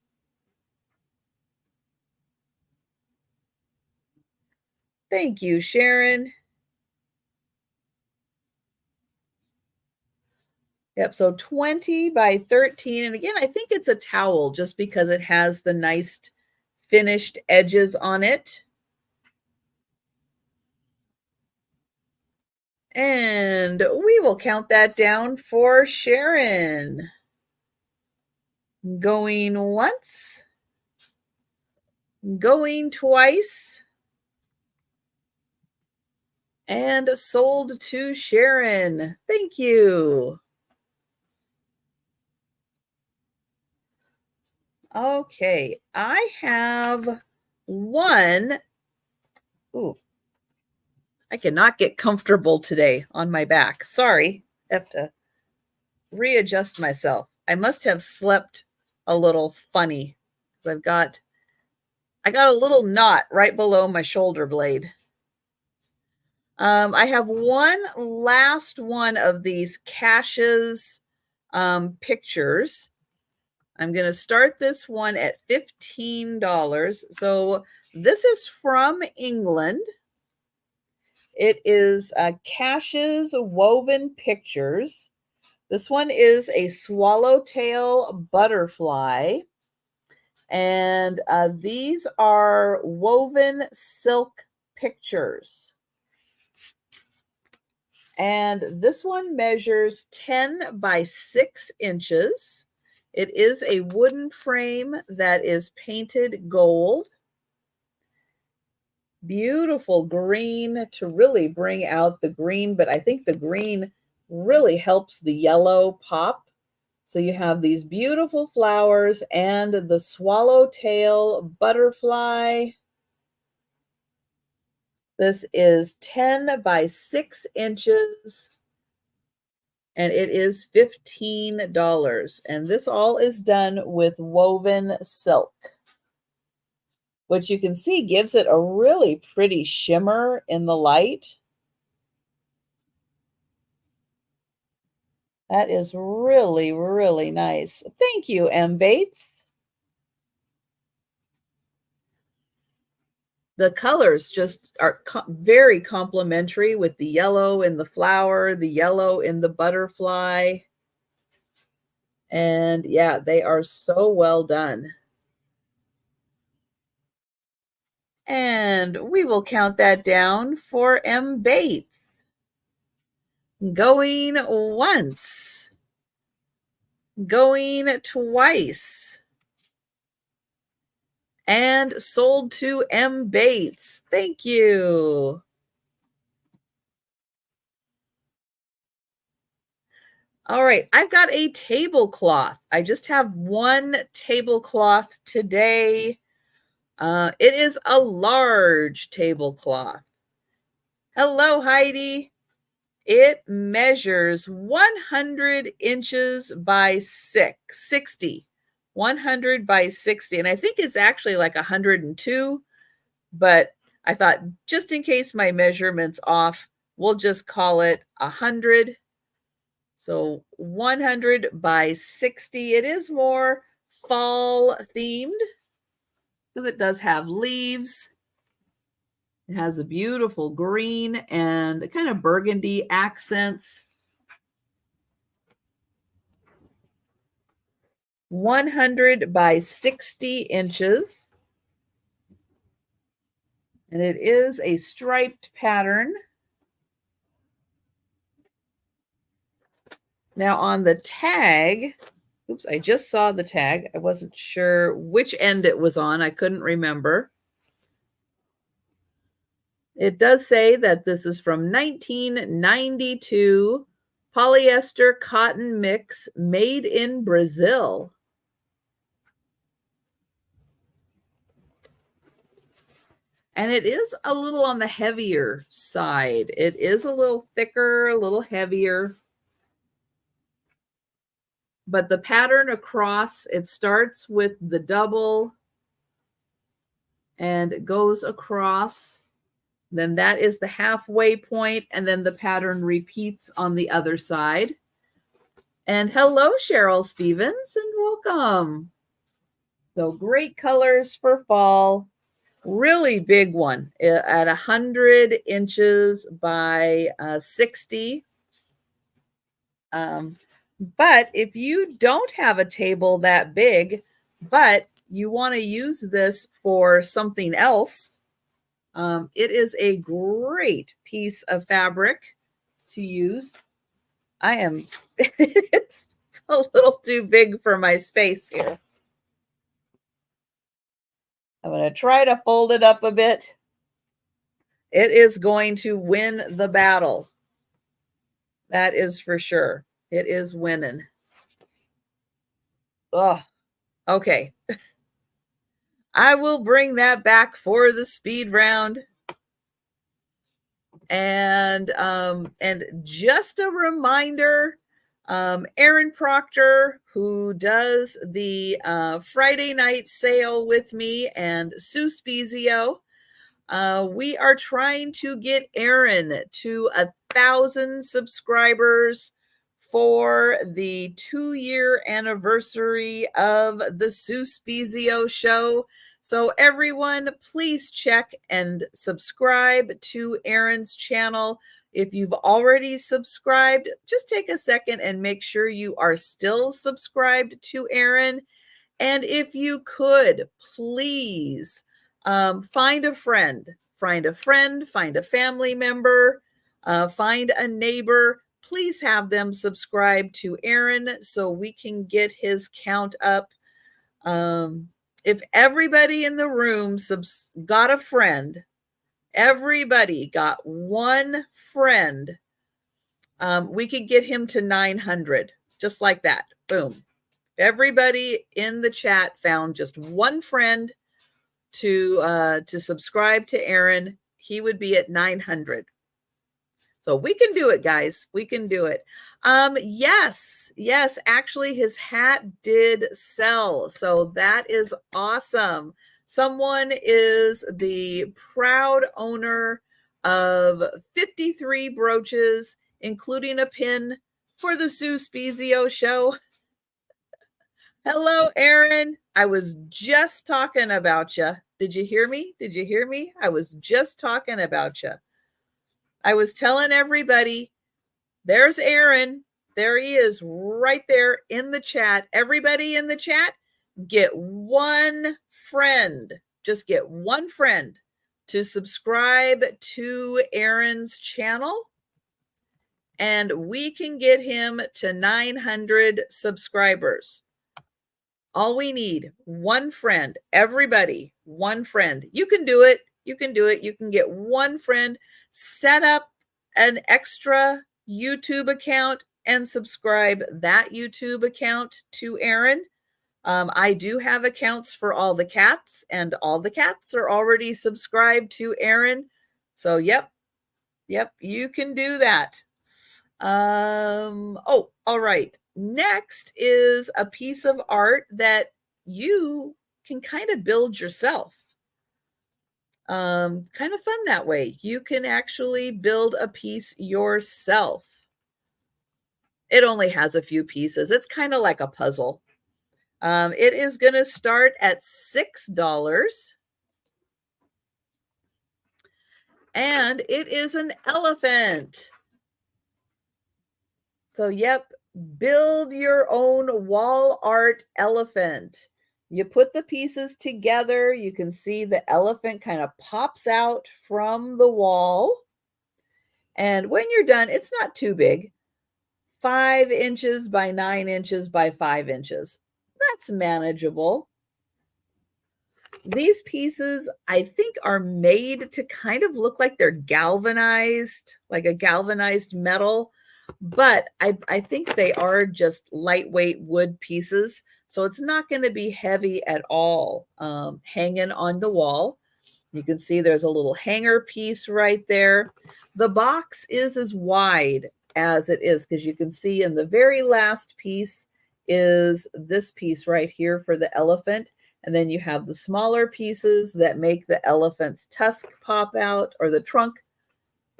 Thank you, Sharon. Yep, so 20 by 13. And again, I think it's a towel just because it has the nice finished edges on it. And we will count that down for Sharon. Going once, going twice, and sold to Sharon. Thank you. Okay, I have one. Ooh, I cannot get comfortable today on my back. Sorry, I have to readjust myself. I must have slept a little funny. I got a little knot right below my shoulder blade. I have one last one of these Caches pictures. I'm going to start this one at $15. So this is from England. It is Caches Woven Pictures. This one is a swallowtail butterfly. And these are woven silk pictures. And this one measures 10 by 6 inches. It is a wooden frame that is painted gold. Beautiful green to really bring out the green, but I think the green really helps the yellow pop. So you have these beautiful flowers and the swallowtail butterfly. This is 10 by 6 inches. And it is $15. And this all is done with woven silk, which you can see gives it a really pretty shimmer in the light. That is really, really nice. Thank you, M. Bates. The colors just are very complementary with the yellow in the flower, the yellow in the butterfly. And yeah, they are so well done. And we will count that down for M. Bates. Going once. Going twice. And sold to M. Bates. Thank you. All right, I've got a tablecloth. I just have one tablecloth today. It is a large tablecloth. Hello, Heidi. It measures 100 inches by 60. 100 by 60. And I think it's actually like 102. But I thought, just in case my measurement's off, we'll just call it 100. So 100 by 60. It is more fall themed. because it does have leaves. It has a beautiful green and kind of burgundy accents. 100 by 60 inches. And it is a striped pattern. Now on the tag, oops, I just saw the tag. I wasn't sure which end it was on. I couldn't remember. It does say that this is from 1992, polyester cotton mix made in Brazil. And it is a little on the heavier side. It is a little thicker, a little heavier. But the pattern across, it starts with the double and it goes across. Then that is the halfway point, and then the pattern repeats on the other side. And hello, Cheryl Stevens, and welcome. So great colors for fall. Really big one at 100 inches by 60. But if you don't have a table that big, but you want to use this for something else, it is a great piece of fabric to use. It's a little too big for my space here. I'm going to try to fold it up a bit. It is going to win the battle. That is for sure. It is winning. Oh, okay. I will bring that back for the speed round. And just a reminder, Erin Proctor, who does the Friday night sale with me, and Sue Spezio, we are trying to get Erin to 1,000 subscribers for the 2-year anniversary of the Sue Spezio show. So everyone, please check and subscribe to Erin's channel. If you've already subscribed, just take a second and make sure you are still subscribed to Erin. And if you could, please find a friend, find a family member, find a neighbor. Please have them subscribe to Erin so we can get his count up. If everybody in the room got a friend, everybody got one friend, we could get him to 900, just like that. Boom. Everybody in the chat found just one friend to subscribe to Erin, he would be at 900. So we can do it, guys. We can do it. Yes, actually his hat did sell. So that is awesome. Someone is the proud owner of 53 brooches, including a pin for the Sue Spezio show. Hello, Erin. I was just talking about you. Did you hear me? Did you hear me? I was just talking about you. I was telling everybody, there's Erin. There he is right there in the chat. Everybody in the chat, get one friend. Just get one friend to subscribe to Erin's channel. And we can get him to 900 subscribers. All we need, one friend. Everybody, one friend. You can do it. You can do it. You can get one friend, set up an extra YouTube account, and subscribe that YouTube account to Erin. I do have accounts for all the cats, and all the cats are already subscribed to Erin. So, yep, you can do that. Oh, all right. Next is a piece of art that you can kind of build yourself. Kind of fun that way. You can actually build a piece yourself. It only has a few pieces. It's kind of like a puzzle. It is going to start at $6. And it is an elephant. So, yep, build your own wall art elephant. You put the pieces together. You can see the elephant kind of pops out from the wall. And when you're done, it's not too big. 5 inches by 9 inches by 5 inches. That's manageable. These pieces, I think, are made to kind of look like they're galvanized, like a galvanized metal, but I think they are just lightweight wood pieces, so it's not going to be heavy at all. Hanging on the wall. You can see there's a little hanger piece right there. The box is as wide as it is, because you can see in the very last piece is this piece right here for the elephant. And then you have the smaller pieces that make the elephant's tusk pop out, or the trunk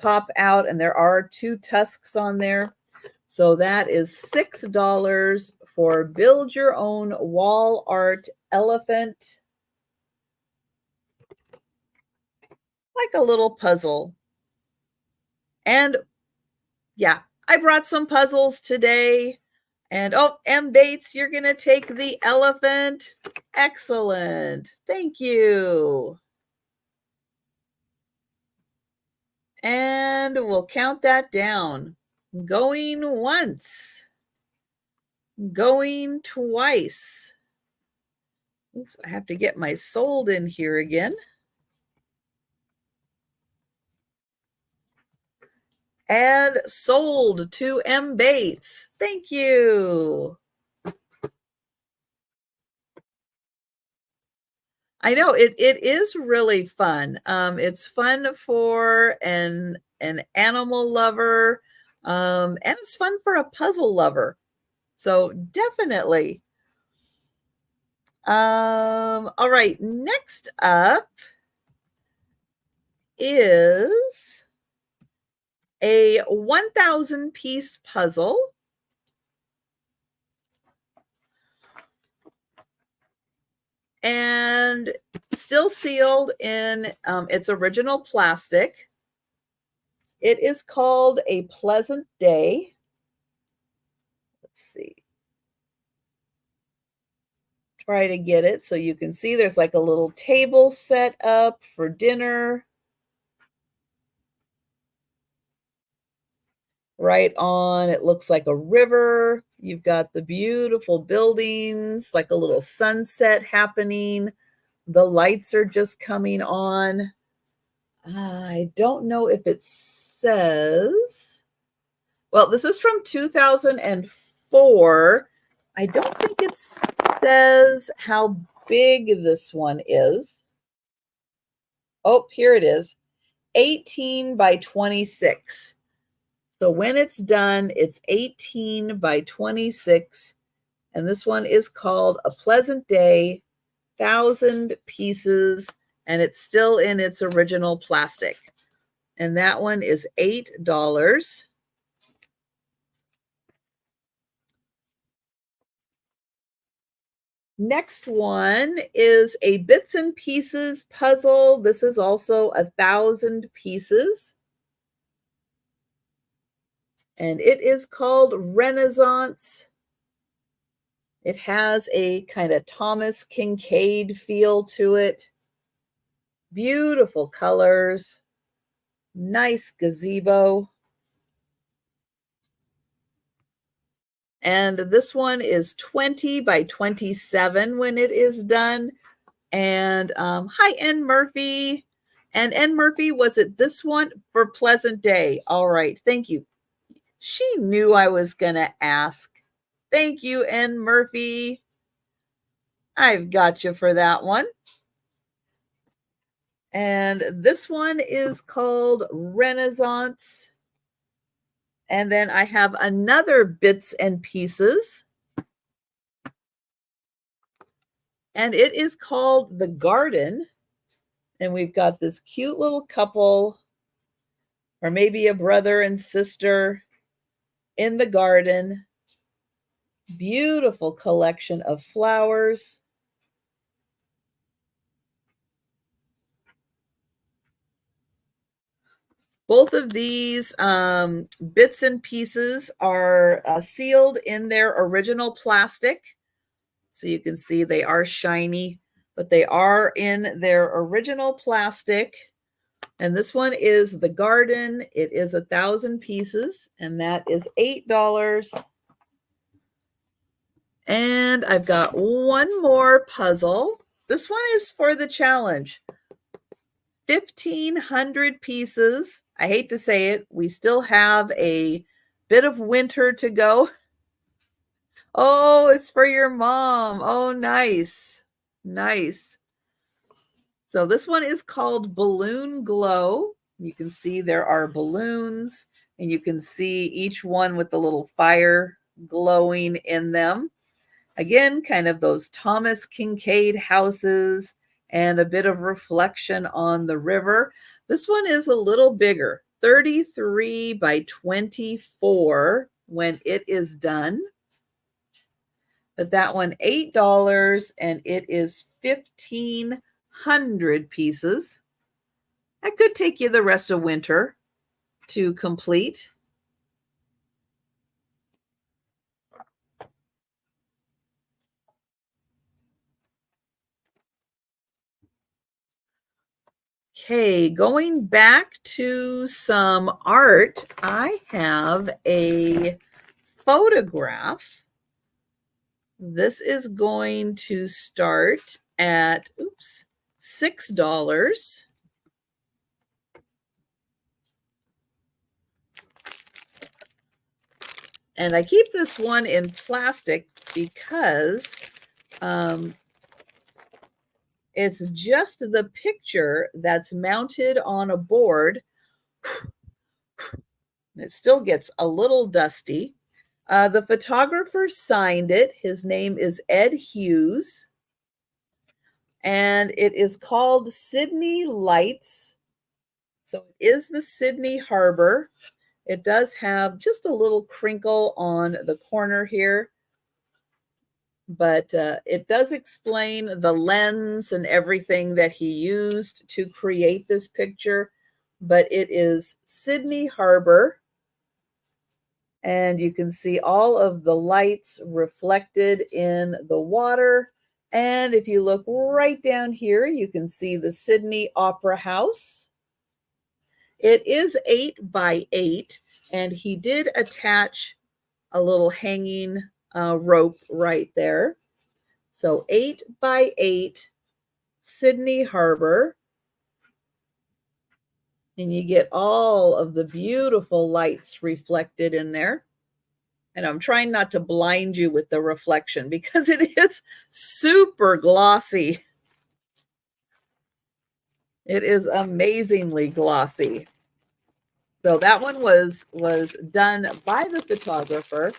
pop out. And there are 2 tusks on there. So that is $6 for build your own wall art elephant. Like a little puzzle. And yeah, I brought some puzzles today. And oh, M. Bates, you're going to take the elephant. Excellent. Thank you. And we'll count that down. Going once. Going twice. Oops, I have to get my sold in here again. And sold to M. Bates. Thank you. I know it is really fun. It's fun for an animal lover, and it's fun for a puzzle lover. So definitely. All right, next up is a 1,000 piece puzzle. And still sealed in its original plastic. It is called A Pleasant Day. Let's see. Try to get it so you can see there's like a little table set up for dinner. Right on, it looks like a river. You've got the beautiful buildings, like a little sunset happening. The lights are just coming on. I don't know if it says, well, this is from 2004. I don't think it says how big this one is. Oh, here it is, 18 by 26. So when it's done, it's 18 by 26. And this one is called A Pleasant Day, 1,000 pieces, and it's still in its original plastic. And that one is $8. Next one is a bits and pieces puzzle. This is also 1,000 pieces. And it is called Renaissance. It has a kind of Thomas Kincaid feel to it. Beautiful colors. Nice gazebo. And this one is 20 by 27 when it is done. And hi, N. Murphy. And N. Murphy, was it this one for Pleasant Day? All right, thank you. She knew I was going to ask. Thank you, N. Murphy. I've got you for that one. And this one is called Renaissance. And then I have another bits and pieces. And it is called The Garden. And we've got this cute little couple, or maybe a brother and sister in the garden. Beautiful collection of flowers. Both of these bits and pieces are sealed in their original plastic. So you can see they are shiny, but they are in their original plastic. And this one is the garden. It is 1,000 pieces, and that is $8. And I've got one more puzzle. This one is for the challenge. 1,500 pieces. I hate to say it, we still have a bit of winter to go. Oh, it's for your mom. Oh, nice. Nice. So this one is called Balloon Glow. You can see there are balloons, and you can see each one with the little fire glowing in them. Again, kind of those Thomas Kincaid houses and a bit of reflection on the river. This one is a little bigger, 33 by 24 when it is done. But that one, $8, and it is 1,500 pieces. That could take you the rest of winter to complete. Okay, going back to some art, I have a photograph. This is going to start at, $6. And I keep this one in plastic because it's just the picture that's mounted on a board. It still gets a little dusty. The photographer signed it. His name is Ed Hughes. And it is called Sydney Lights. So it is the Sydney Harbor. It does have just a little crinkle on the corner here, but it does explain the lens and everything that he used to create this picture. But it is Sydney Harbor, and you can see all of the lights reflected in the water. And if you look right down here, you can see the Sydney Opera House. It is 8 by 8, and he did attach a little hanging rope right there. So 8 by 8, Sydney Harbor. And you get all of the beautiful lights reflected in there. And I'm trying not to blind you with the reflection because it is super glossy. It is amazingly glossy. So that one was done by the photographer.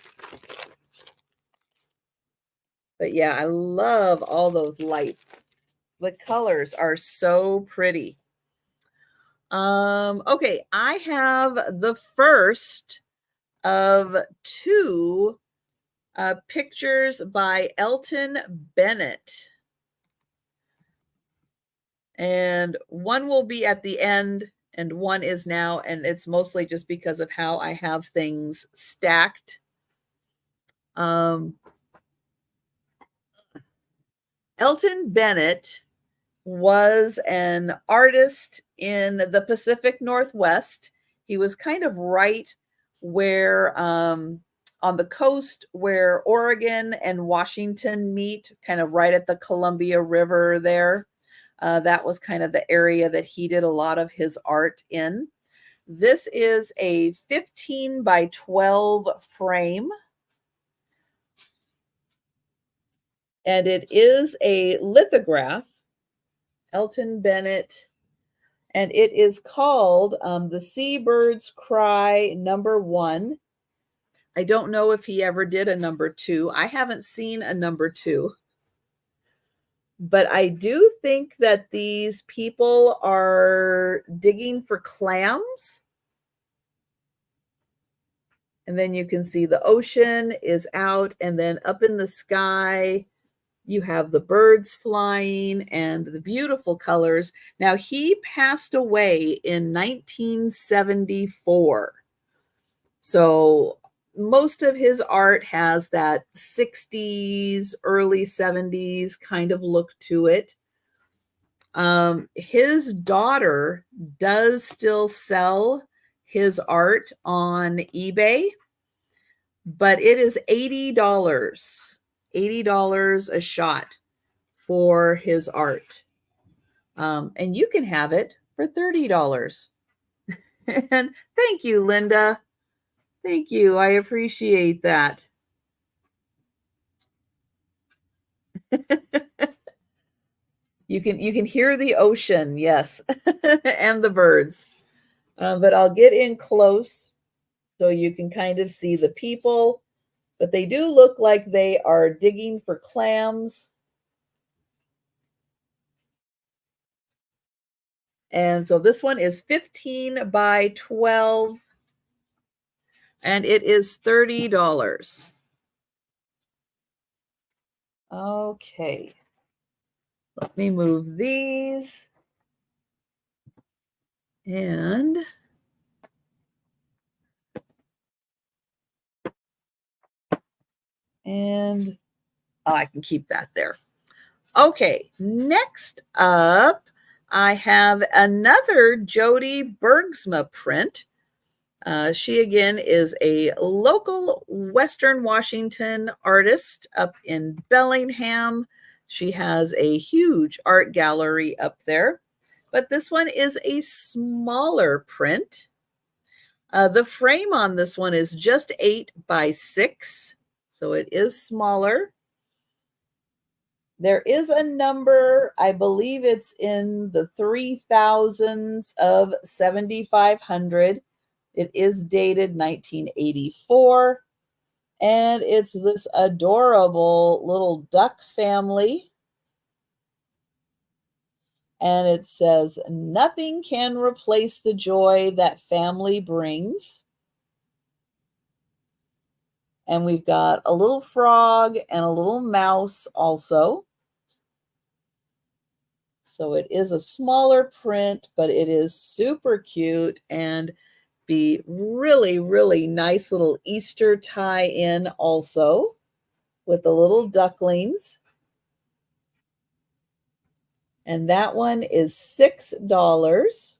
But yeah, I love all those lights. The colors are so pretty. Okay, I have the first of two pictures by Elton Bennett. And one will be at the end, and one is now, and it's mostly just because of how I have things stacked. Elton Bennett was an artist in the Pacific Northwest. He was kind of right where on the coast where Oregon and Washington meet, kind of right at the Columbia River there. That was kind of the area that he did a lot of his art in. This is a 15 by 12 frame. And it is a lithograph, Elton Bennett, and it is called The Seabird's Cry #1. I don't know if he ever did a #2. I haven't seen a #2. But I do think that these people are digging for clams. And then you can see the ocean is out, and then up in the sky, you have the birds flying and the beautiful colors. Now, he passed away in 1974. So most of his art has that 60s, early 70s kind of look to it. His daughter does still sell his art on eBay, but it is $80, $80 a shot for his art. And you can have it for $30. And thank you, Linda. Thank you. I appreciate that. You can hear the ocean, yes, and the birds. But I'll get in close so you can kind of see the people. But they do look like they are digging for clams. And so this one is 15 by 12, and it is $30. Okay. Let me move these. And I can keep that there. Okay, next up, I have another Jodie Bergsma print. She again is a local Western Washington artist up in Bellingham. She has a huge art gallery up there, but this one is a smaller print. The frame on this one is just 8 by 6, so it is smaller. There is a number, I believe it's in the 3000s of 7500. It is dated 1984, and it's this adorable little duck family. And it says, "Nothing can replace the joy that family brings." And we've got a little frog and a little mouse also. So it is a smaller print, but it is super cute and be really, really nice little Easter tie-in also with the little ducklings. And that one is $6.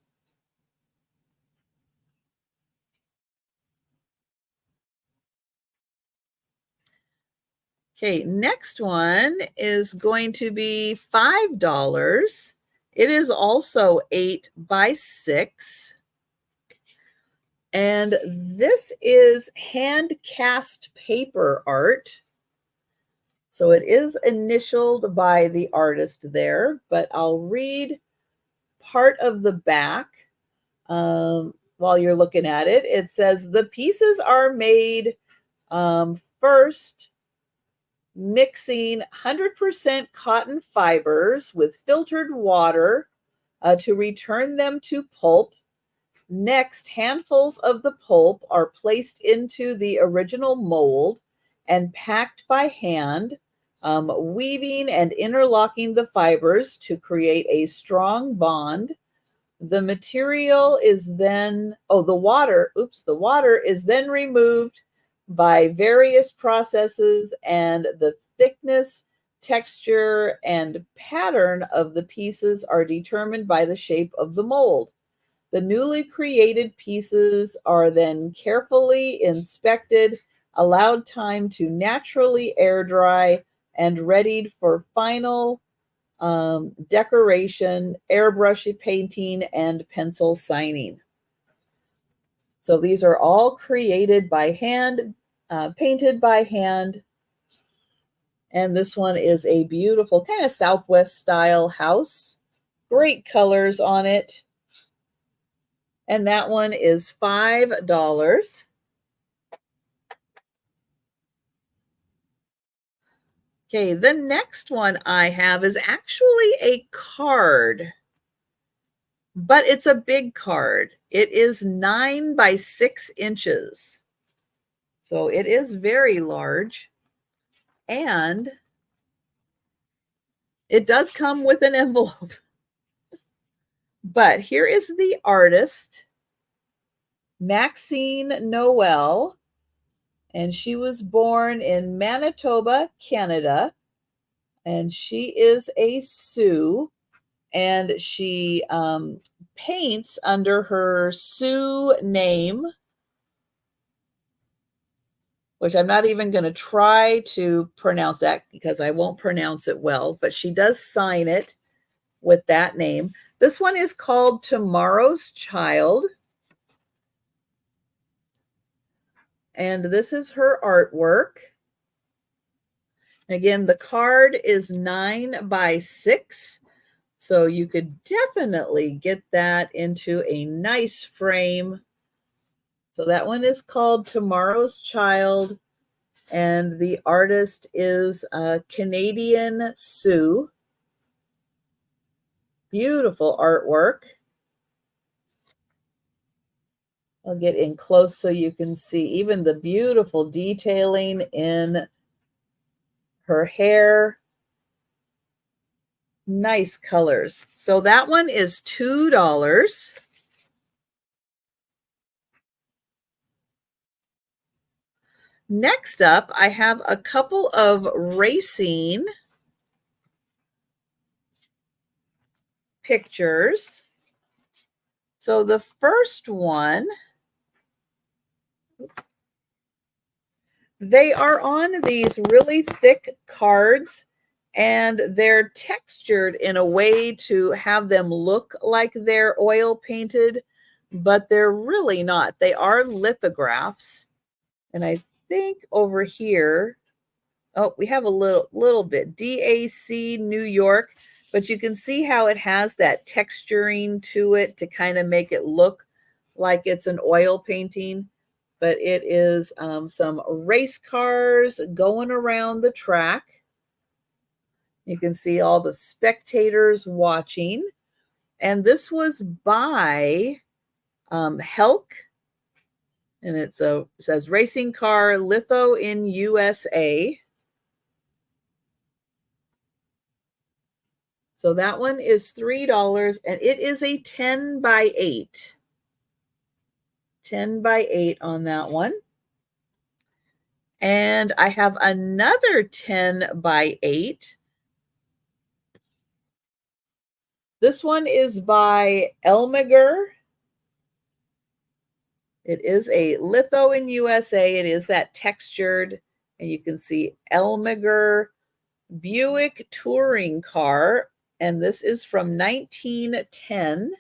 Okay, next one is going to be $5. It is also 8 by 6. And this is hand cast paper art. So it is initialed by the artist there, but I'll read part of the back while you're looking at it. It says, "The pieces are made first mixing 100% cotton fibers with filtered water to return them to pulp. Next, handfuls of the pulp are placed into the original mold and packed by hand, weaving and interlocking the fibers to create a strong bond. The material is then, the water is then removed by various processes, and the thickness, texture, and pattern of the pieces are determined by the shape of the mold. The newly created pieces are then carefully inspected, allowed time to naturally air dry, and readied for final decoration, airbrush painting, and pencil signing." So these are all created by hand, painted by hand. And this one is a beautiful kind of Southwest style house. Great colors on it. And that one is $5. Okay, the next one I have is actually a card, but it's a big card. It is 9 by 6 inches. So it is very large. And it does come with an envelope. But here is the artist, Maxine Noel, and she was born in Manitoba, Canada, and she is a Sioux, and she paints under her Sioux name, which I'm not even going to try to pronounce that because I won't pronounce it well, but she does sign it with that name. This one is called Tomorrow's Child. And this is her artwork. Again, the card is 9x6. So you could definitely get that into a nice frame. So that one is called Tomorrow's Child. And the artist is a Canadian Sioux. Beautiful artwork. I'll get in close so you can see even the beautiful detailing in her hair. Nice colors. So that one is $2. Next up, I have a couple of racing pictures. So the first one, they are on these really thick cards, and they're textured in a way to have them look like they're oil painted, but they're really not. They are lithographs. And I think over here, oh, we have a little bit, DAC New York, but you can see how it has that texturing to it to kind of make it look like it's an oil painting. But it is some race cars going around the track. You can see all the spectators watching. And this was by Helk. And it says racing car litho in USA. So that one is $3, and it is a 10x8. 10x8 on that one. And I have another 10x8. This one is by Elmiger. It is a litho in USA. It is that textured, and you can see Elmiger Buick touring car, and this is from 1910.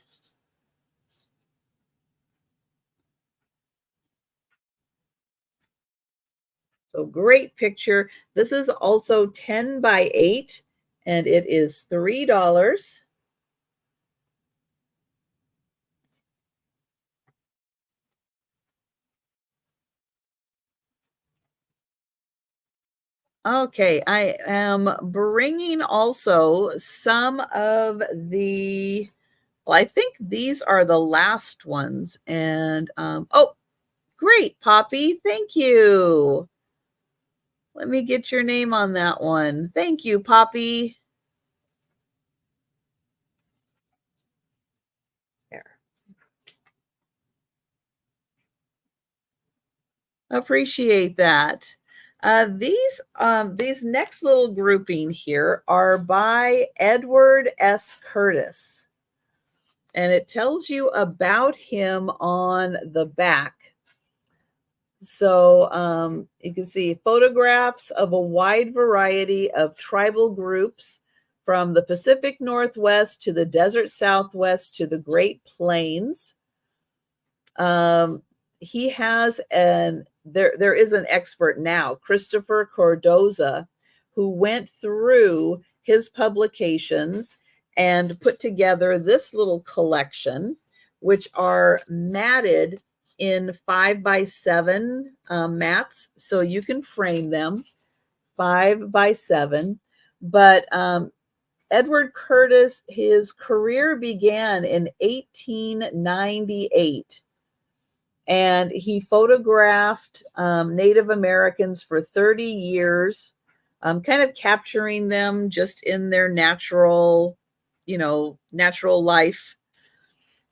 So great picture. This is also 10x8, and it is $3. Okay, I am bringing also some of the, well, I think these are the last ones. And, oh, great, Poppy. Thank you. Let me get your name on that one. Thank you, Poppy. There. Appreciate that. These next little grouping here are by Edward S. Curtis. And it tells you about him on the back. So you can see photographs of a wide variety of tribal groups from the Pacific Northwest to the Desert Southwest to the Great Plains. He has there is an expert now, Christopher Cordoza, who went through his publications and put together this little collection, which are matted in 5x7 mats, so you can frame them 5x7. But Edward Curtis, his career began in 1898. And he photographed Native Americans for 30 years, kind of capturing them just in their natural, natural life.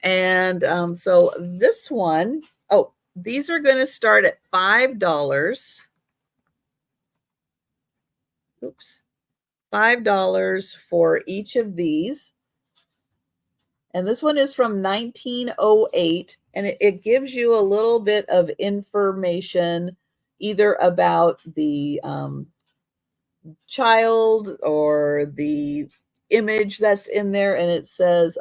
And so this one, oh, these are going to start at $5. Oops. $5 for each of these. And this one is from 1908, and it gives you a little bit of information either about the child or the image that's in there. And it says,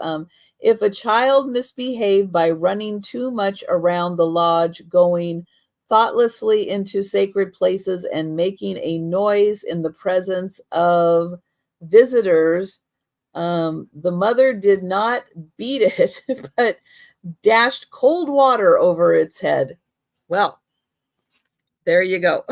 if a child misbehaved by running too much around the lodge, going thoughtlessly into sacred places, and making a noise in the presence of visitors, the mother did not beat it, but dashed cold water over its head. Well, there you go.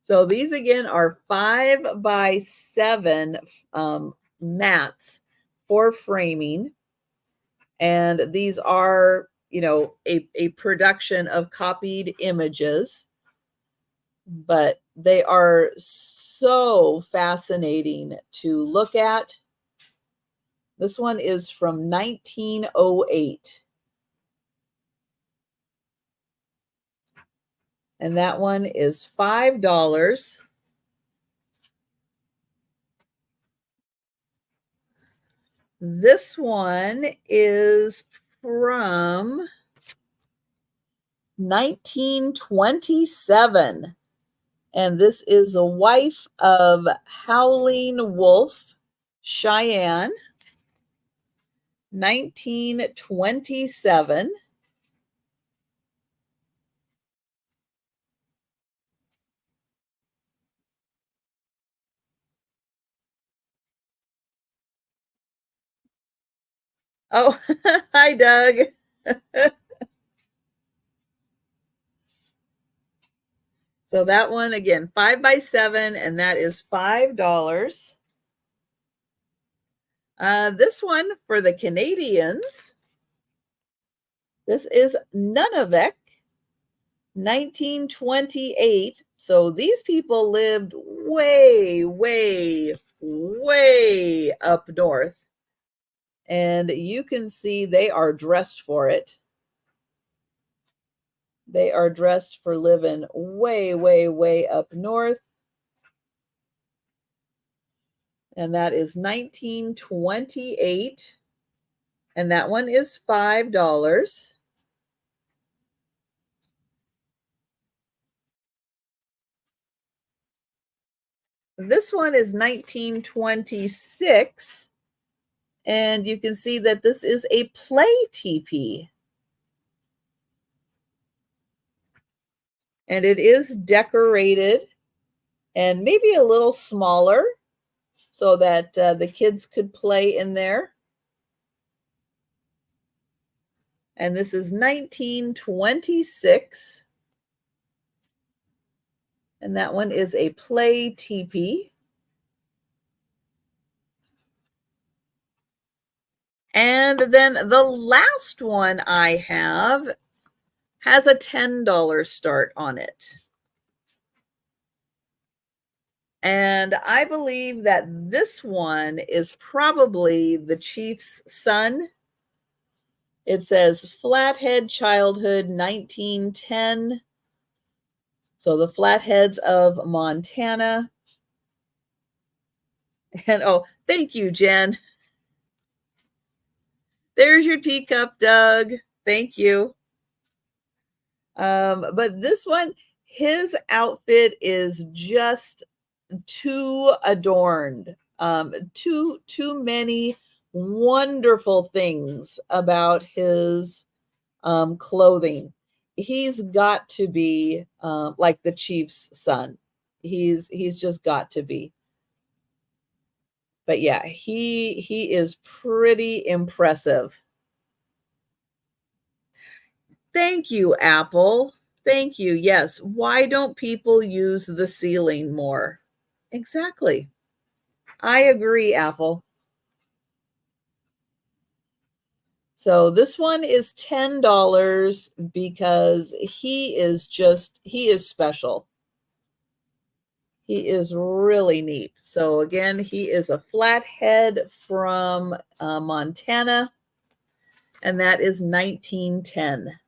So these again are 5x7 mats for framing. And these are, a production of copied images, but they are so fascinating to look at. This one is from 1908. And that one is $5. This one is from 1927. And this is a wife of Howling Wolf, Cheyenne, 1927. Oh, hi, Doug. So that one, again, 5x7, and that is $5. This one for the Canadians, this is Nunavut, 1928. So these people lived way, way, way up north. And you can see they are dressed for it. They are dressed for living way, way, way up north. And that is 1928. And that one is $5. This one is 1926. And you can see that this is a play teepee. And it is decorated and maybe a little smaller so that the kids could play in there. And this is 1926. And that one is a play teepee. And then the last one I have has a $10 start on it. And I believe that this one is probably the chief's son. It says Flathead Childhood 1910. So the Flatheads of Montana. And oh, thank you, Jen. There's your teacup, Doug. Thank you. But this one, his outfit is just too adorned. Too many wonderful things about his clothing. He's got to be like the chief's son. He's just got to be. But yeah, he is pretty impressive. Thank you, Apple. Thank you. Yes. Why don't people use the ceiling more? Exactly. I agree, Apple. So this one is $10 because he is special. He is really neat. So again, he is a flathead from Montana, and that is 1910.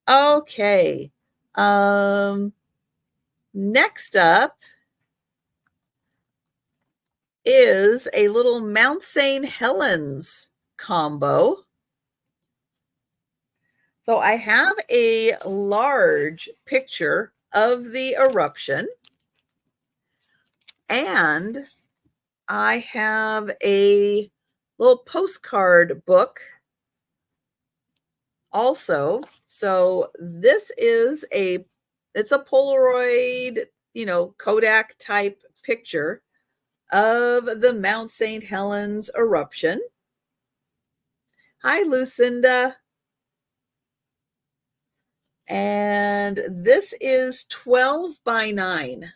Okay. Next up is a little Mount St. Helens combo. So I have a large picture of the eruption, and I have a little postcard book also. So this is it's a Polaroid, Kodak type picture of the Mount St. Helens eruption. Hi, Lucinda. And this is 12 by 9.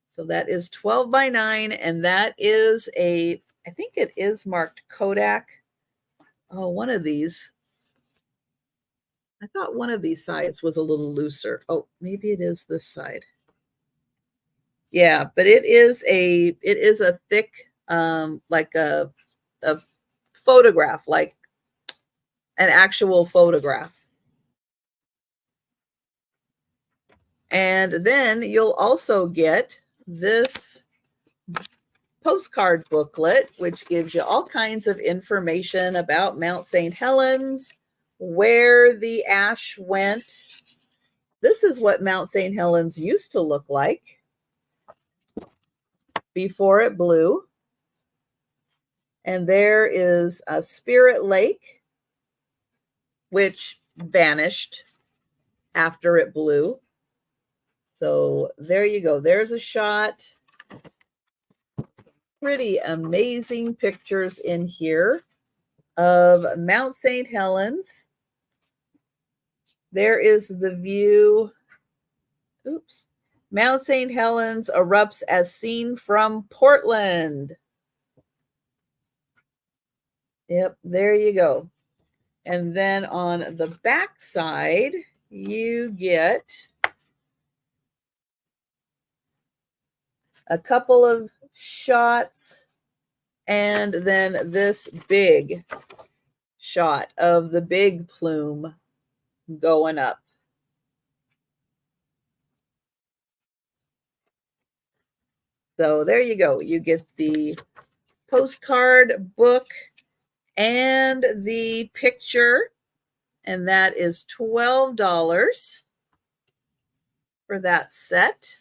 So that is 12 by 9, and that is I think it is marked Kodak. Oh, one of these. I thought one of these sides was a little looser. Oh, maybe it is this side. Yeah, but it is a thick, like a photograph, like an actual photograph. And then you'll also get this postcard booklet, which gives you all kinds of information about Mount St. Helens, where the ash went. This is what Mount St. Helens used to look like before it blew. And there is a Spirit Lake, which vanished after it blew. So there you go. There's a shot. Pretty amazing pictures in here of Mount St. Helens. There is the view. Oops. Mount St. Helens erupts as seen from Portland. Yep, there you go. And then on the back side, you get a couple of shots, and then this big shot of the big plume going up. So there you go. You get the postcard book and the picture, and that is $12 for that set.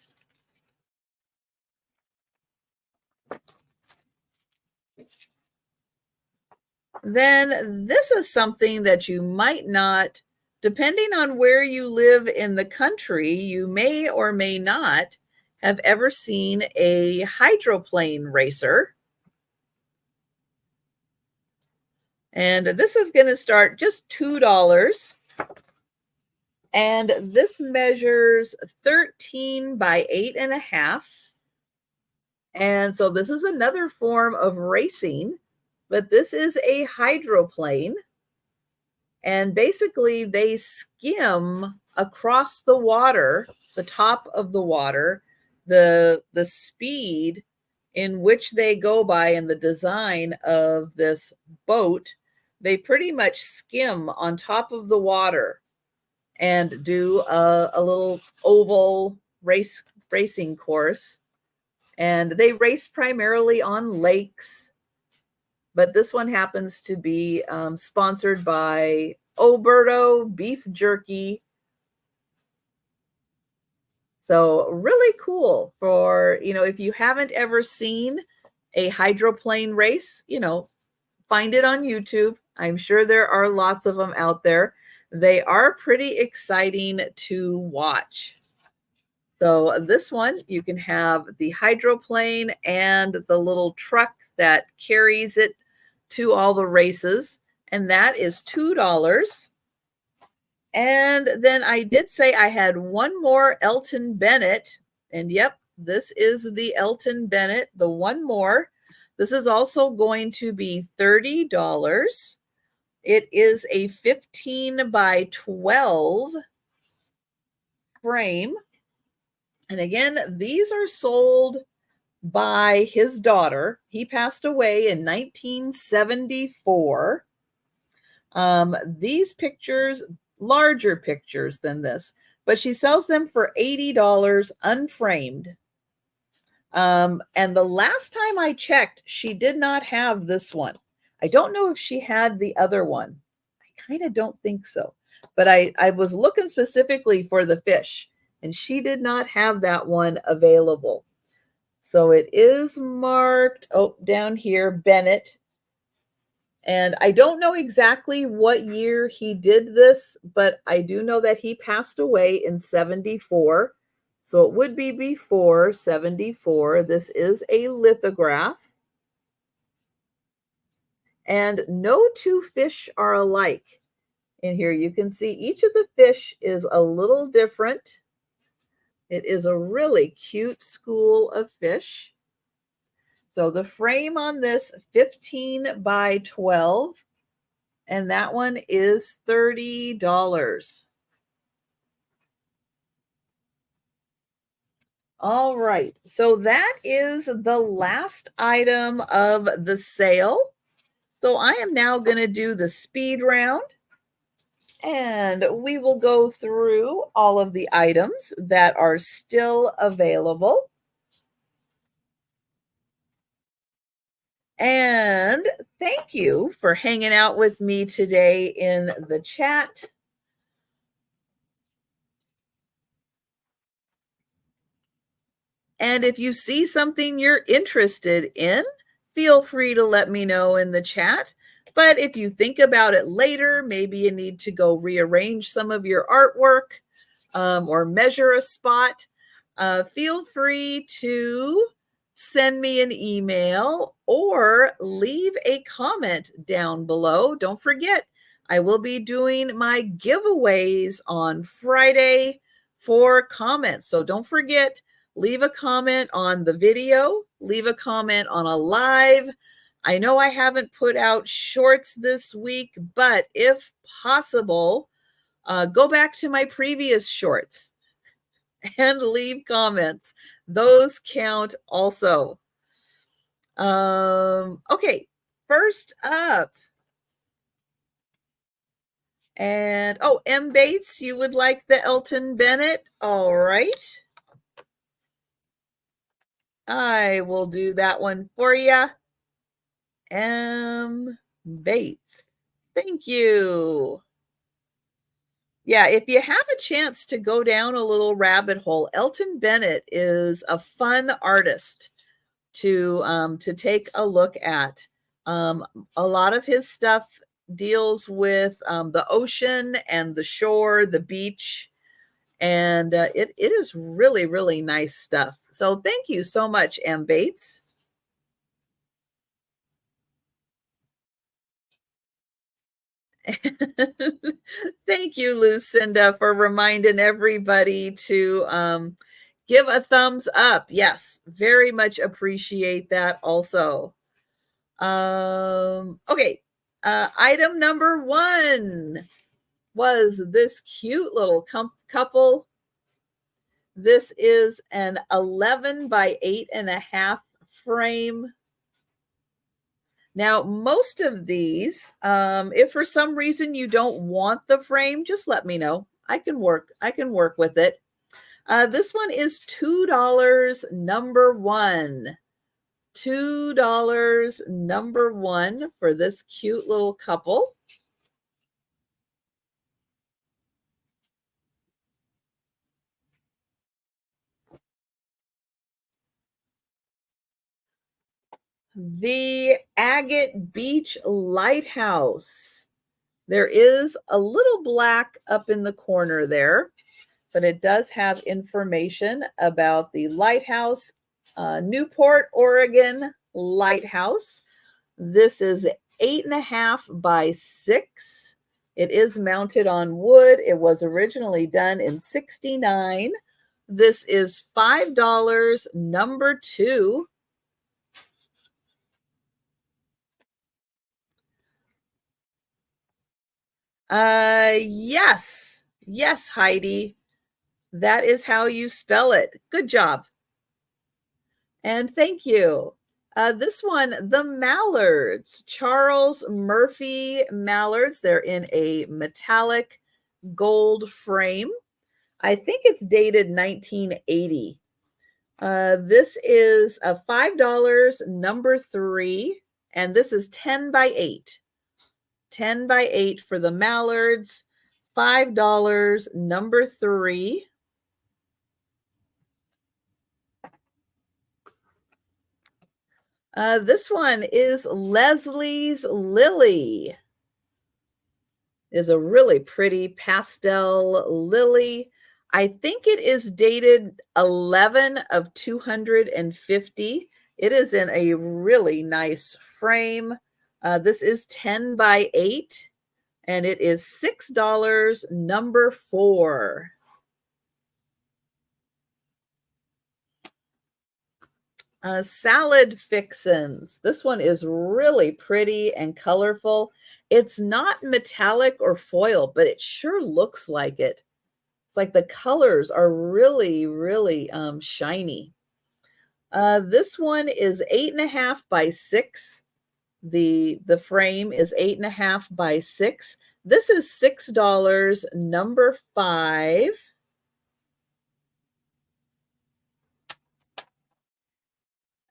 Then this is something that you might not, depending on where you live in the country, you may or may not have ever seen a hydroplane racer. And this is going to start just $2. And this measures 13 by 8.5. And so this is another form of racing, but this is a hydroplane. And basically they skim across the water, the top of the water, the speed in which they go by and the design of this boat. They pretty much skim on top of the water and do a little oval racing course. And they race primarily on lakes, but this one happens to be sponsored by Oberto Beef Jerky. So really cool for, if you haven't ever seen a hydroplane race, find it on YouTube. I'm sure there are lots of them out there. They are pretty exciting to watch. So this one, you can have the hydroplane and the little truck that carries it to all the races, and that is $2. And then I did say I had one more Elton Bennett, and yep, this is the Elton Bennett, the one more. This is also going to be $30. It is a 15 by 12 frame. And again, these are sold by his daughter. He passed away in 1974. These pictures, larger pictures than this, but she sells them for $80 unframed. And the last time I checked, she did not have this one. I don't know if she had the other one. I kind of don't think so. But I was looking specifically for the fish, and she did not have that one available. So it is marked, down here, Bennett. And I don't know exactly what year he did this, but I do know that he passed away in 74. So it would be before 74. This is a lithograph. And no two fish are alike. In here you can see each of the fish is a little different. It is a really cute school of fish. So the frame on this, 15 by 12, and that one is $30. All right, so that is the last item of the sale. So I am now going to do the speed round, and we will go through all of the items that are still available. And thank you for hanging out with me today in the chat. And if you see something you're interested in, feel free to let me know in the chat. But if you think about it later, maybe you need to go rearrange some of your artwork or measure a spot, feel free to send me an email or leave a comment down below. Don't forget, I will be doing my giveaways on Friday for comments. So don't forget, leave a comment on the video, leave a comment on a live. I know I haven't put out shorts this week, but if possible, go back to my previous shorts and leave comments. Those count also. Okay, first up. And, M. Bates, you would like the Elton Bennett? All right. I will do that one for you. M. Bates. Thank you. Yeah, if you have a chance to go down a little rabbit hole, Elton Bennett is a fun artist to take a look at. A lot of his stuff deals with the ocean and the shore, the beach, and it is really, really nice stuff. So thank you so much, M. Bates. Thank you, Lucinda, for reminding everybody to give a thumbs up. Yes, very much appreciate that also. Okay, item number 1 was this cute little couple. This is an 11 by 8.5 frame. Now, most of these, if for some reason you don't want the frame, just let me know. I can work with it. This one is $2, number 1. $2, number 1 for this cute little couple. The Agate Beach Lighthouse. There is a little black up in the corner there, but it does have information about the lighthouse, Newport, Oregon lighthouse. This is 8.5 by 6. It is mounted on wood. It was originally done in '69. This is $5, number 2. Yes. Yes, Heidi. That is how you spell it. Good job. And thank you. This one, the Mallards, Charles Murphy Mallards. They're in a metallic gold frame. I think it's dated 1980. This is a $5, number 3, and this is 10 by 8. 10 by 8 for the Mallards, $5, number 3. This one is Lesley's Lily. Is a really pretty pastel lily. I think it is dated 11 of 250. It is in a really nice frame. This is 10 by 8, and it is $6, number 4. Salad fixins. This one is really pretty and colorful. It's not metallic or foil, but it sure looks like it. It's like the colors are really, really shiny. This one is 8.5 by 6. The frame is 8.5 by 6. This is $6, number 5.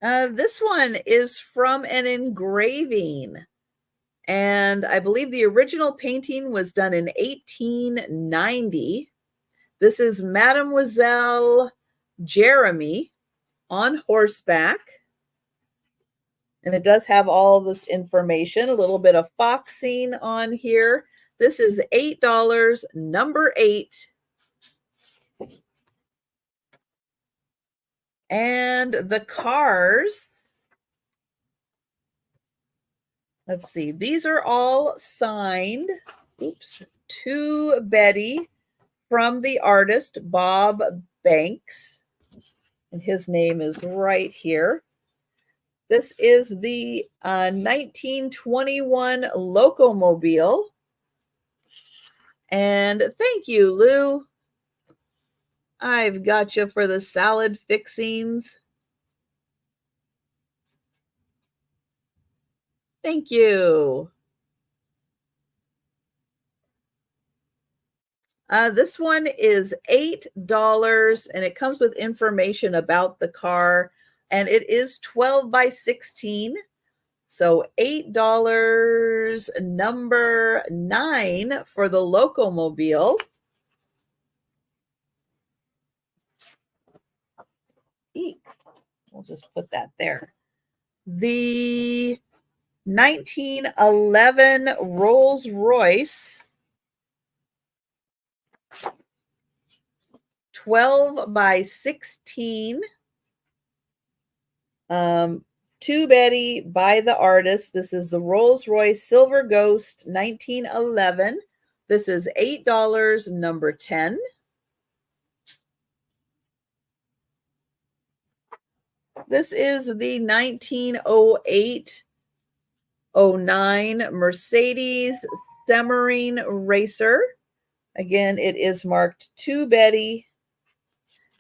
This one is from an engraving, and I believe the original painting was done in 1890. This is Mademoiselle Jeremy on horseback, and it does have all this information, a little bit of foxing on here. This is $8, number 8. And the cars, let's see, these are all signed. Oops, to Betty from the artist Bob Banks. And his name is right here. This is the 1921 Locomobile. And thank you, Lou. I've got you for the salad fixings. Thank you. This one is $8, and it comes with information about the car, and it is 12 by 16. So $8, number 9 for the Locomobile. Eek. We'll just put that there. The 1911 Rolls-Royce, 12 by 16. To Betty by the artist. This is the Rolls-Royce Silver Ghost 1911. This is $8, number 10. This is the 1908-09 Mercedes Semmering Racer. Again, it is marked to Betty.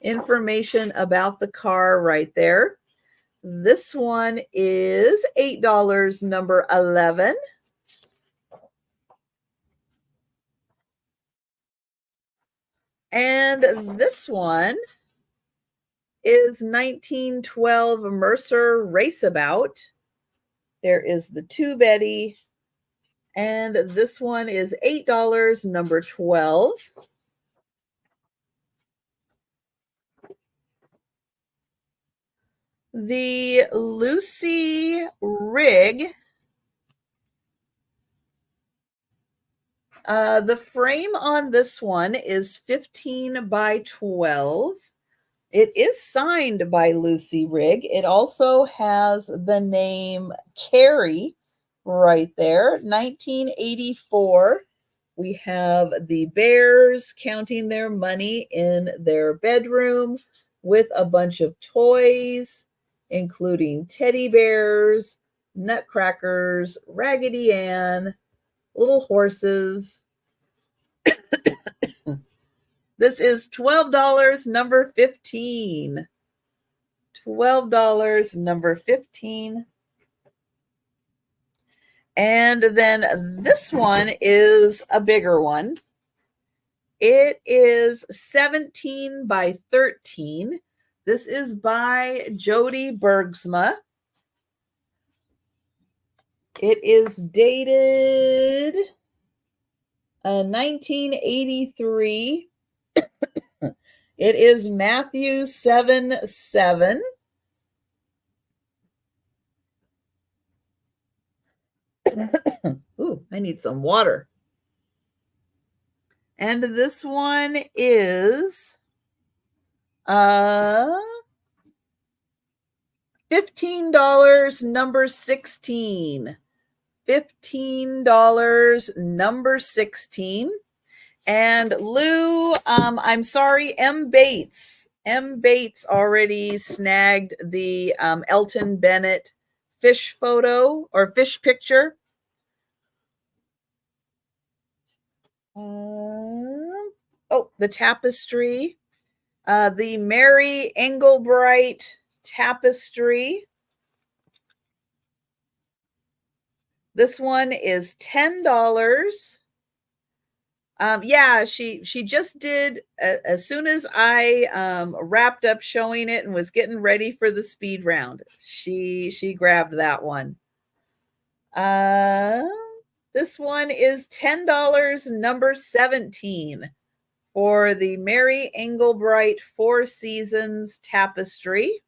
Information about the car right there. This one is $8, number 11. And this one is 1912 Mercer Raceabout. There is the to Betty. And this one is $8, number 12. The Lucy Rig. The frame on this one is 15 by 12. It is signed by Lucy Rig. It also has the name Carrie right there. 1984. We have the bears counting their money in their bedroom with a bunch of toys, including teddy bears, nutcrackers, Raggedy Ann, little horses, This is $12, number 15. $12, number 15. And then this one is a bigger one. It is 17 by 13. This is by Jodie Bergsma. It is dated 1983. It is Matthew 7:7. Ooh, I need some water. And this one is $15, number 16. $15, number 16. And Lou, I'm sorry, M. Bates already snagged the Elton Bennett fish photo or fish picture. The tapestry. The Mary Englebright tapestry. This one is $10. Yeah, she just did as soon as I wrapped up showing it and was getting ready for the speed round. She grabbed that one. This one is $10, number 17, for the Mary Englebright Four Seasons tapestry.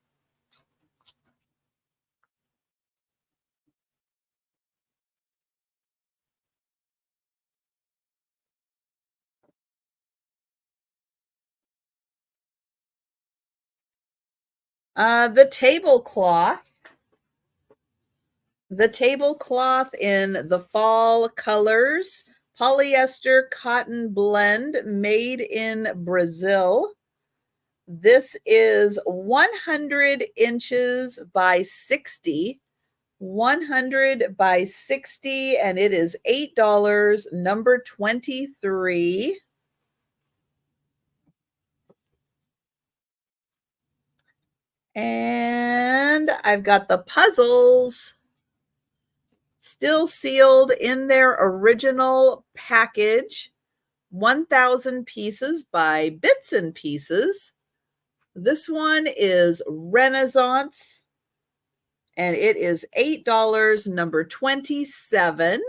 The tablecloth. The tablecloth in the fall colors, polyester cotton blend made in Brazil. This is 100 inches by 60. 100 by 60, and it is $8, number 23. And I've got the puzzles still sealed in their original package. 1,000 pieces by Bits and Pieces. This one is Renaissance, and it is $8, number 27.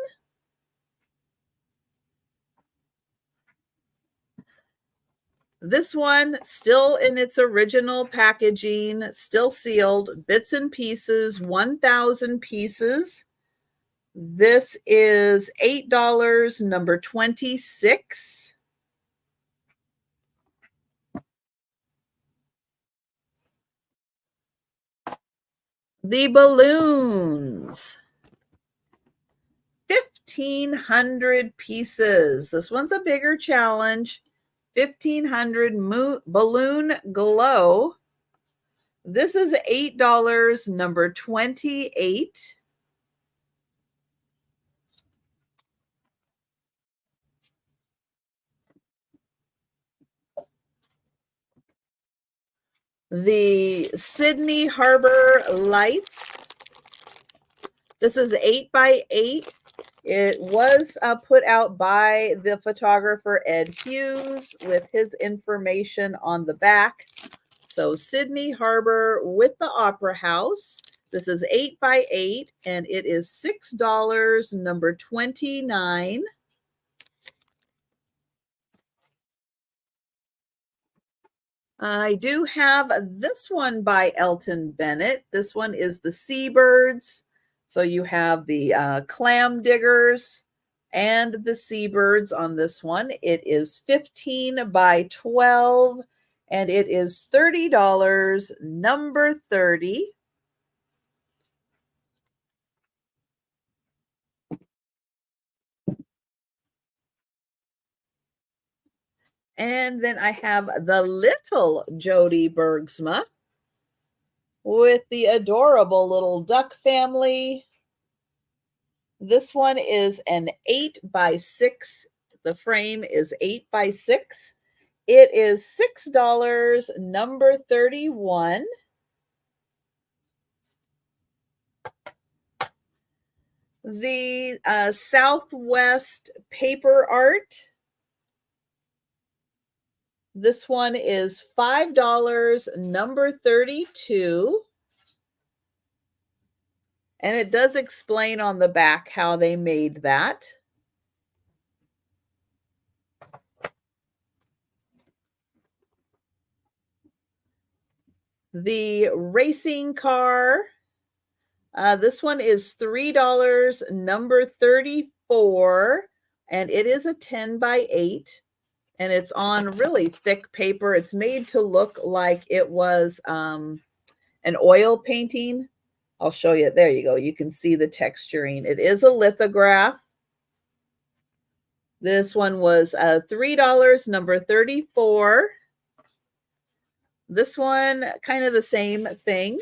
This one still in its original packaging, still sealed, Bits and Pieces, 1,000 pieces. This is $8, number 26. The balloons. 1,500 pieces. This one's a bigger challenge. 1,500 balloon glow. This is $8, number 28. The Sydney Harbor lights. This is 8 by 8. It was put out by the photographer Ed Hughes with his information on the back. So Sydney Harbor with the Opera House. This is 8 by 8, and it is $6, number 29. I do have this one by Elton Bennett. This one is the Seabirds. So you have the clam diggers and the seabirds on this one. It is 15 by 12, and it is $30, number 30. And then I have the little Jodie Bergsma with the adorable little duck family. This one is an 8 by 6 The frame is 8 by 6. It is $6, number 31. The Southwest paper art. This one is $5, number 32. And it does explain on the back how they made that. The racing car. This one is $3, number 34. And it is a 10 by 8. And it's on really thick paper. It's made to look like it was an oil painting. I'll show you. There you go. You can see the texturing. It is a lithograph. This one was $3, number 34. This one, kind of the same thing.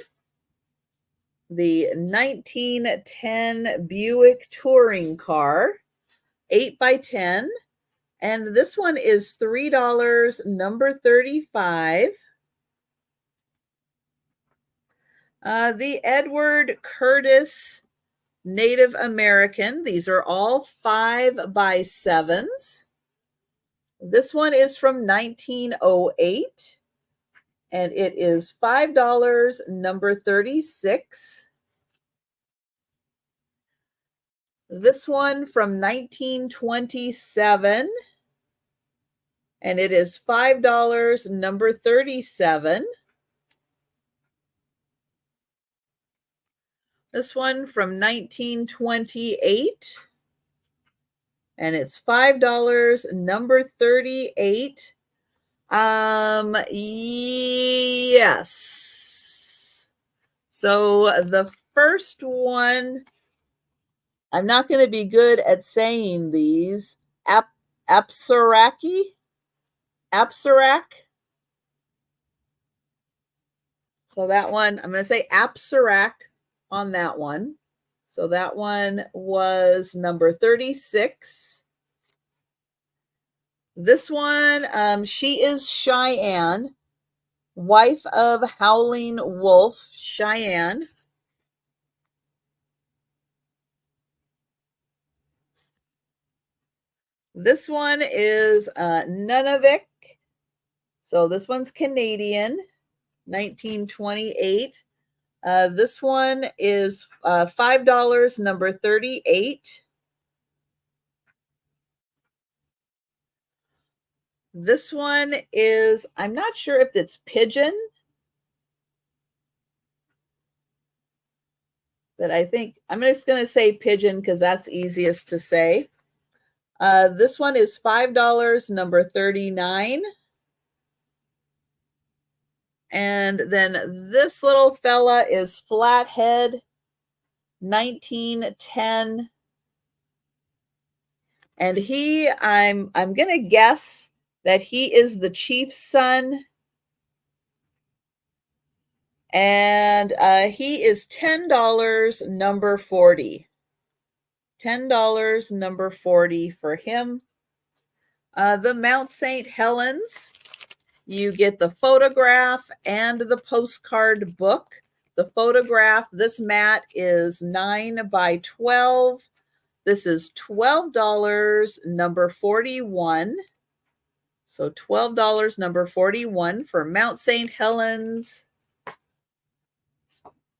The 1910 Buick touring car, 8 by 10. And this one is $3, number 35. The Edward Curtis Native American. These are all 5 by 7s. This one is from 1908. And it is $5, number 36. This one from 1927. And it is $5, number 37. This one from 1928. And it's $5, number 38. Yes. So the first one, I'm not going to be good at saying these. Apsaraki. So that one, I'm going to say Apsarak on that one. So that one was number 36. This one, she is Cheyenne, wife of Howling Wolf, Cheyenne. This one is Nunavik. So this one's Canadian, 1928. This one is $5, number 38. This one is, I'm not sure if it's pigeon, but I think I'm just going to say pigeon because that's easiest to say. This one is $5, number 39. And then this little fella is Flathead, 1910. And I'm going to guess that he is the chief's son. And he is $10, number 40. $10, number 40 for him. The Mount St. Helens, you get the photograph and the postcard book. The photograph, this mat is 9 by 12. This is $12, number 41. So $12, number 41 for Mount St. Helens.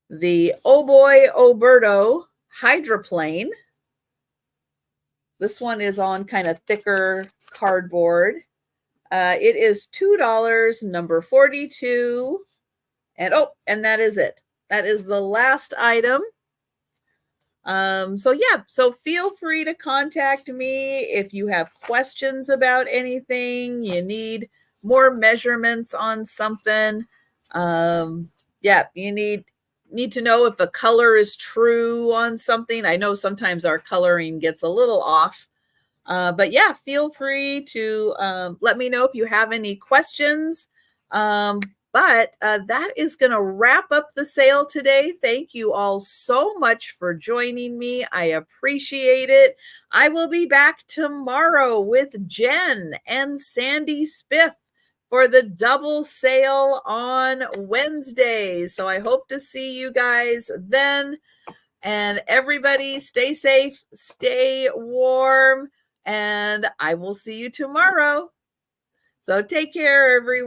The Oh Boy Oberto hydroplane. This one is on kind of thicker cardboard. It is $2, number 42. And that is it. That is the last item. So feel free to contact me if you have questions about anything, you need more measurements on something. You need to know if the color is true on something. I know sometimes our coloring gets a little off. But feel free to let me know if you have any questions. But that is going to wrap up the sale today. Thank you all so much for joining me. I appreciate it. I will be back tomorrow with Jen and Sandy Spiff for the double sale on Wednesday. So I hope to see you guys then. And everybody stay safe, stay warm, and I will see you tomorrow. So take care, everyone.